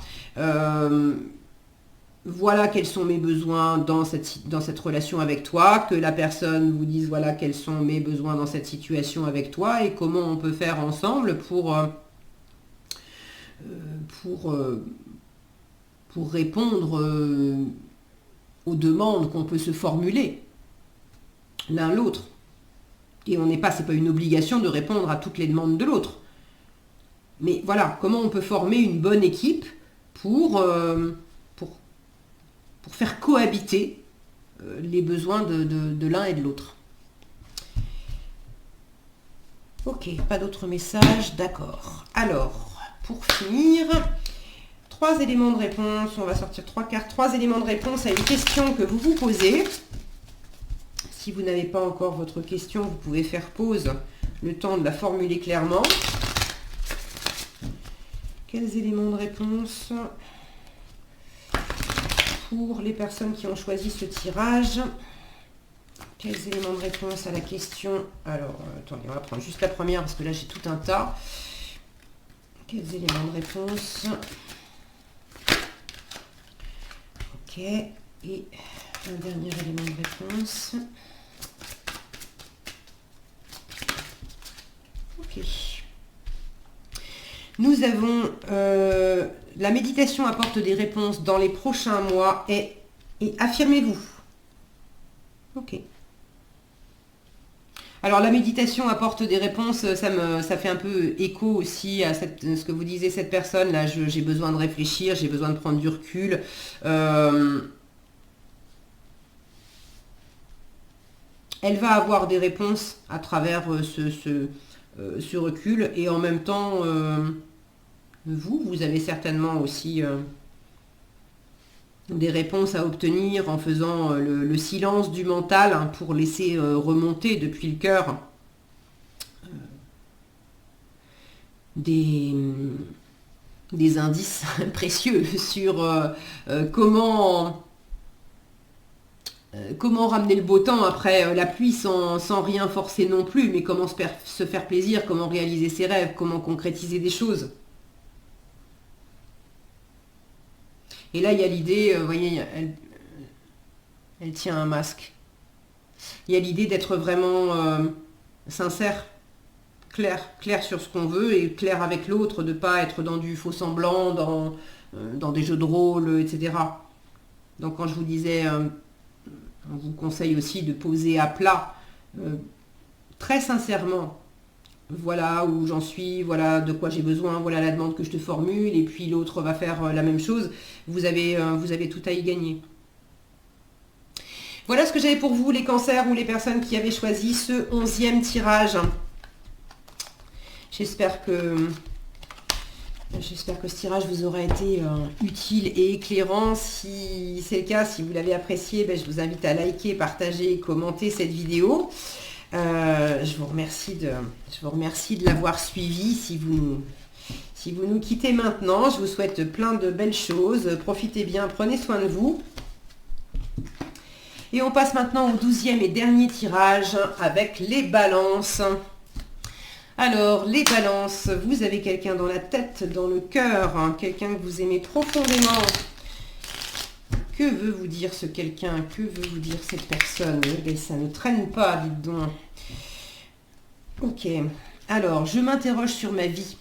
Voilà quels sont mes besoins dans cette relation avec toi, que la personne vous dise voilà quels sont mes besoins dans cette situation avec toi et comment on peut faire ensemble pour répondre aux demandes qu'on peut se formuler l'un l'autre. Et c'est pas une obligation de répondre à toutes les demandes de l'autre. Mais voilà, comment on peut former une bonne équipe pour faire cohabiter les besoins de l'un et de l'autre. Ok, pas d'autres messages, d'accord. Alors, pour finir, 3 éléments de réponse. On va sortir 3 cartes. 3 éléments de réponse à une question que vous vous posez. Si vous n'avez pas encore votre question, vous pouvez faire pause, le temps de la formuler clairement. Quels éléments de réponse pour les personnes qui ont choisi ce tirage? Quels éléments de réponse à la question? Alors, attendez, on va prendre juste la première parce que là j'ai tout un tas. Quels éléments de réponse? Ok, et un dernier élément de réponse. Ok. Nous avons la méditation apporte des réponses dans les prochains mois et affirmez-vous. Ok. Alors la méditation apporte des réponses, ça fait un peu écho aussi à ce que vous disiez cette personne. Là, j'ai besoin de réfléchir, j'ai besoin de prendre du recul. Elle va avoir des réponses à travers ce recul et en même temps, vous avez certainement aussi des réponses à obtenir en faisant le silence du mental hein, pour laisser remonter depuis le cœur des indices précieux sur comment ramener le beau temps après la pluie sans rien forcer non plus, mais comment se faire plaisir, comment réaliser ses rêves, comment concrétiser des choses. Et là, il y a l'idée, vous voyez, elle tient un masque. Il y a l'idée d'être vraiment sincère, clair sur ce qu'on veut et clair avec l'autre, de ne pas être dans du faux semblant, dans des jeux de rôle, etc. Donc quand je vous disais, on vous conseille aussi de poser à plat, très sincèrement, voilà où j'en suis, voilà de quoi j'ai besoin, voilà la demande que je te formule, et puis l'autre va faire la même chose. Vous avez tout à y gagner. Voilà ce que j'avais pour vous, les cancers ou les personnes qui avaient choisi ce 11e tirage. J'espère que ce tirage vous aura été utile et éclairant. Si c'est le cas, si vous l'avez apprécié, je vous invite à liker, partager et commenter cette vidéo. Je vous remercie de l'avoir suivi. Si vous nous quittez maintenant, je vous souhaite plein de belles choses. Profitez bien, prenez soin de vous. Et on passe maintenant au 12e et dernier tirage avec les balances. Alors, les balances, vous avez quelqu'un dans la tête, dans le cœur, hein, quelqu'un que vous aimez profondément. Que veut vous dire ce quelqu'un? Que veut vous dire cette personne? Ça ne traîne pas, dites donc. Ok, alors, je m'interroge sur ma vie.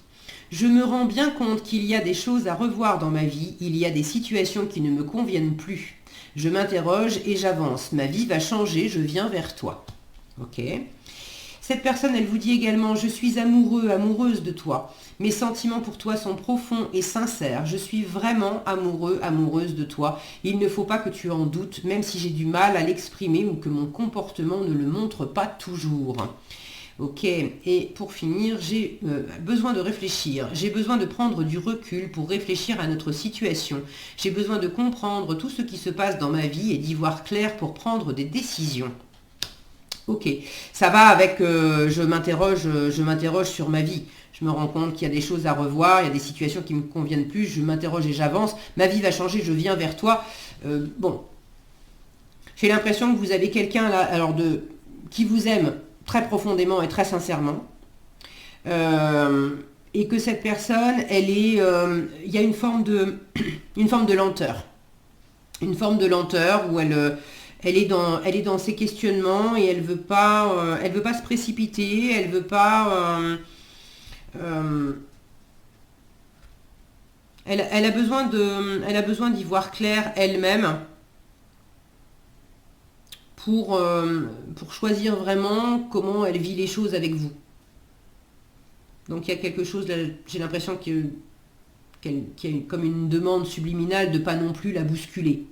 Je me rends bien compte qu'il y a des choses à revoir dans ma vie. Il y a des situations qui ne me conviennent plus. Je m'interroge et j'avance. Ma vie va changer, je viens vers toi. Ok. Cette personne, elle vous dit également, je suis amoureux, amoureuse de toi. Mes sentiments pour toi sont profonds et sincères. Je suis vraiment amoureux, amoureuse de toi. Il ne faut pas que tu en doutes, même si j'ai du mal à l'exprimer ou que mon comportement ne le montre pas toujours. Ok, et pour finir, j'ai besoin de réfléchir. J'ai besoin de prendre du recul pour réfléchir à notre situation. J'ai besoin de comprendre tout ce qui se passe dans ma vie et d'y voir clair pour prendre des décisions. Ok, ça va avec je m'interroge sur ma vie. Je me rends compte qu'il y a des choses à revoir, il y a des situations qui ne me conviennent plus, je m'interroge et j'avance. Ma vie va changer, je viens vers toi. Bon, j'ai l'impression que vous avez quelqu'un là, alors qui vous aime très profondément et très sincèrement. Et que cette personne, il y a une forme de lenteur. Une forme de lenteur où elle est dans ses questionnements et elle veut pas se précipiter, elle veut pas, elle a besoin d'y voir clair elle-même pour choisir vraiment comment elle vit les choses avec vous. Donc il y a quelque chose, là, j'ai l'impression qu'il y a comme une demande subliminale de pas non plus la bousculer.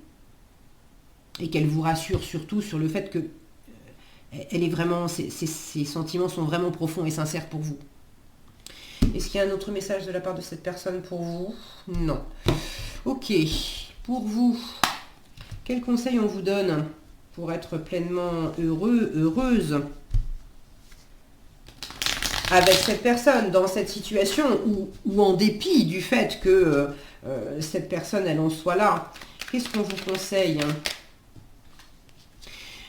Et qu'elle vous rassure surtout sur le fait que elle est vraiment, ses sentiments sont vraiment profonds et sincères pour vous. Est-ce qu'il y a un autre message de la part de cette personne pour vous? Non. Ok. Pour vous, quel conseil on vous donne pour être pleinement heureuse avec cette personne dans cette situation ou en dépit du fait que cette personne, elle en soit là? Qu'est-ce qu'on vous conseille?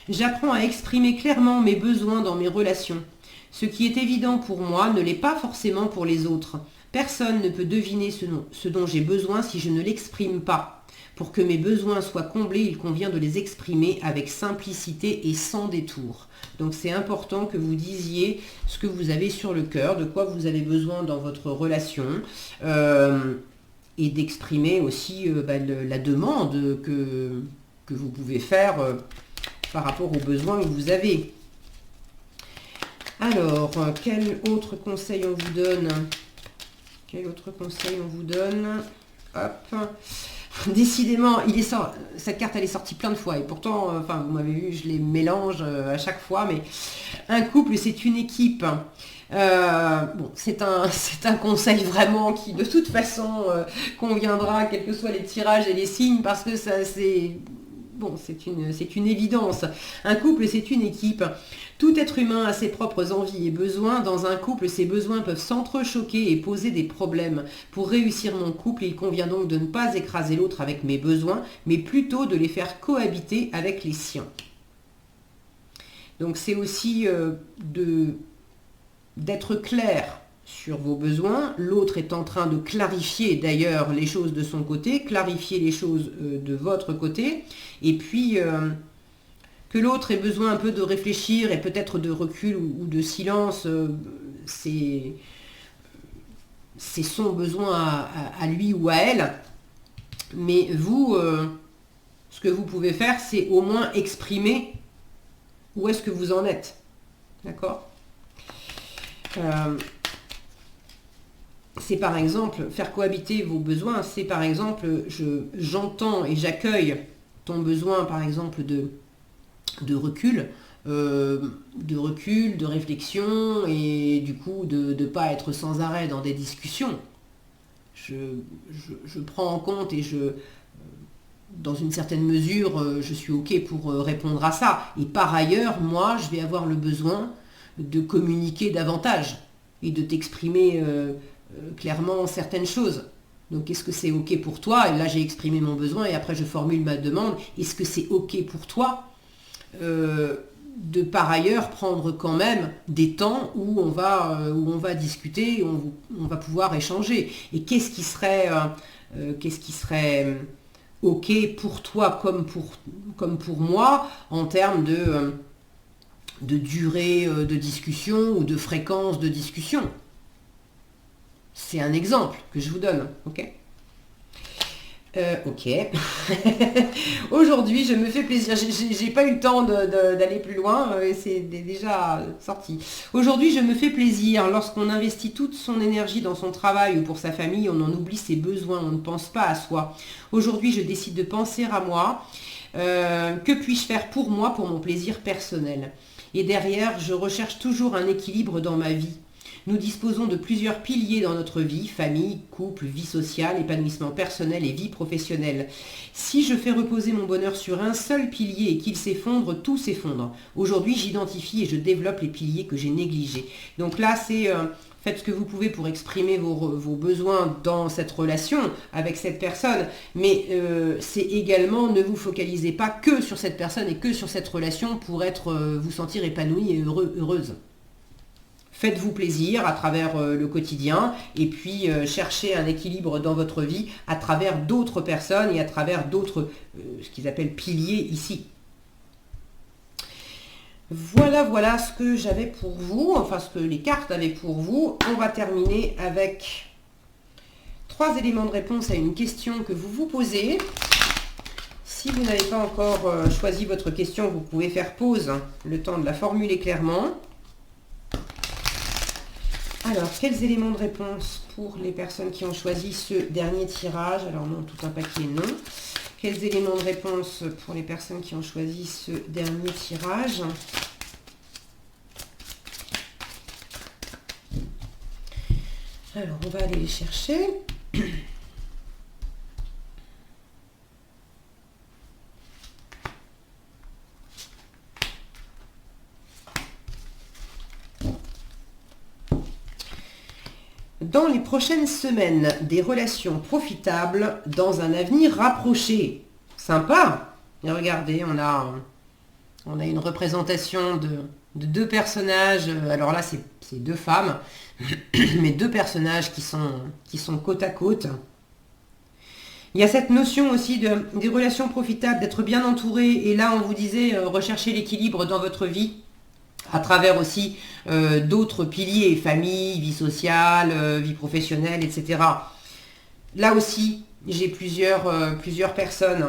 J'apprends à exprimer clairement mes besoins dans mes relations. Ce qui est évident pour moi ne l'est pas forcément pour les autres. Personne ne peut deviner ce dont j'ai besoin si je ne l'exprime pas. Pour que mes besoins soient comblés, il convient de les exprimer avec simplicité et sans détour. Donc c'est important que vous disiez ce que vous avez sur le cœur, de quoi vous avez besoin dans votre relation, et d'exprimer aussi la demande que vous pouvez faire par rapport aux besoins que vous avez. Alors, quel autre conseil on vous donne? Quel autre conseil on vous donne? Hop. Décidément, cette carte elle est sortie plein de fois et pourtant, vous m'avez vu, je les mélange à chaque fois, mais un couple c'est une équipe. C'est un conseil vraiment qui de toute façon conviendra, quels que soient les tirages et les signes, parce que ça c'est une évidence. Un couple c'est une équipe. Tout être humain a ses propres envies et besoins. Dans un couple, ces besoins peuvent s'entrechoquer et poser des problèmes. Pour réussir mon couple, il convient donc de ne pas écraser l'autre avec mes besoins, mais plutôt de les faire cohabiter avec les siens. Donc c'est aussi d'être clair sur vos besoins. L'autre est en train de clarifier d'ailleurs les choses de son côté, clarifier les choses de votre côté, et puis que l'autre ait besoin un peu de réfléchir et peut-être de recul ou de silence, c'est son besoin à lui ou à elle. Mais vous, ce que vous pouvez faire, c'est au moins exprimer où est-ce que vous en êtes. D'accord ? C'est par exemple, faire cohabiter vos besoins, c'est par exemple, j'entends et j'accueille ton besoin par exemple de recul, de réflexion et du coup de ne pas être sans arrêt dans des discussions. Je prends en compte et dans une certaine mesure, je suis OK pour répondre à ça. Et par ailleurs, moi, je vais avoir le besoin de communiquer davantage et de t'exprimer clairement certaines choses. Donc, est-ce que c'est OK pour toi? Et là, j'ai exprimé mon besoin et après, je formule ma demande. Est-ce que c'est OK pour toi de par ailleurs prendre quand même des temps où on va discuter, où on va pouvoir échanger? Et qu'est-ce qui serait OK pour toi comme pour moi en termes de durée de discussion ou de fréquence de discussion? C'est un exemple que je vous donne, ok? Ok. Aujourd'hui, je me fais plaisir. J'ai pas eu le temps d'aller plus loin, c'est déjà sorti. Aujourd'hui, je me fais plaisir. Lorsqu'on investit toute son énergie dans son travail ou pour sa famille, on en oublie ses besoins, on ne pense pas à soi. Aujourd'hui, je décide de penser à moi. Que puis-je faire pour moi, pour mon plaisir personnel? Et derrière, je recherche toujours un équilibre dans ma vie. Nous disposons de plusieurs piliers dans notre vie, famille, couple, vie sociale, épanouissement personnel et vie professionnelle. Si je fais reposer mon bonheur sur un seul pilier et qu'il s'effondre, tout s'effondre. Aujourd'hui, j'identifie et je développe les piliers que j'ai négligés. Donc là, c'est faites ce que vous pouvez pour exprimer vos besoins dans cette relation avec cette personne, mais c'est également, ne vous focalisez pas que sur cette personne et que sur cette relation pour vous sentir épanoui et heureuse. Faites-vous plaisir à travers le quotidien et puis cherchez un équilibre dans votre vie à travers d'autres personnes et à travers d'autres, ce qu'ils appellent piliers ici. Voilà ce que j'avais pour vous, enfin ce que les cartes avaient pour vous. On va terminer avec 3 éléments de réponse à une question que vous vous posez. Si vous n'avez pas encore choisi votre question, vous pouvez faire pause, le temps de la formuler clairement. Alors, quels éléments de réponse pour les personnes qui ont choisi ce dernier tirage? Alors non, tout un paquet, non. Quels éléments de réponse pour les personnes qui ont choisi ce dernier tirage? Alors, on va aller les chercher. Dans les prochaines semaines, des relations profitables dans un avenir rapproché. Sympa. Et regardez, on a On a une représentation de deux personnages. Alors là, c'est deux femmes, mais deux personnages qui sont côte à côte. Il y a cette notion aussi des relations profitables, d'être bien entouré. Et là, on vous disait, rechercher l'équilibre dans votre vie à travers aussi d'autres piliers, famille, vie sociale, vie professionnelle, etc. Là aussi, j'ai plusieurs personnes.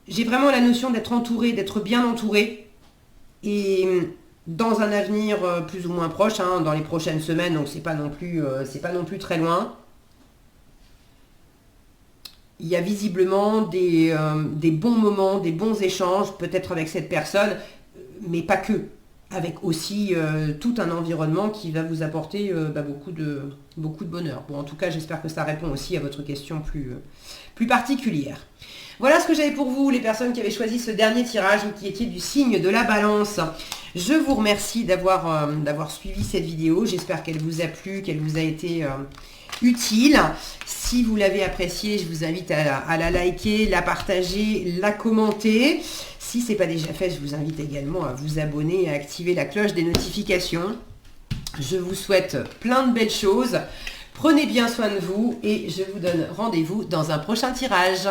J'ai vraiment la notion d'être entouré, d'être bien entouré. Et dans un avenir plus ou moins proche, hein, dans les prochaines semaines, donc c'est pas non plus très loin. Il y a visiblement des bons moments, des bons échanges, peut-être avec cette personne, mais pas que. Avec aussi tout un environnement qui va vous apporter beaucoup de bonheur. Bon, en tout cas, j'espère que ça répond aussi à votre question plus particulière. Voilà ce que j'avais pour vous, les personnes qui avaient choisi ce dernier tirage ou qui étaient du signe de la balance. Je vous remercie d'avoir suivi cette vidéo. J'espère qu'elle vous a plu, qu'elle vous a été utile. Si vous l'avez appréciée, je vous invite à la liker, la partager, la commenter. Si ce n'est pas déjà fait, je vous invite également à vous abonner et à activer la cloche des notifications. Je vous souhaite plein de belles choses. Prenez bien soin de vous et je vous donne rendez-vous dans un prochain tirage.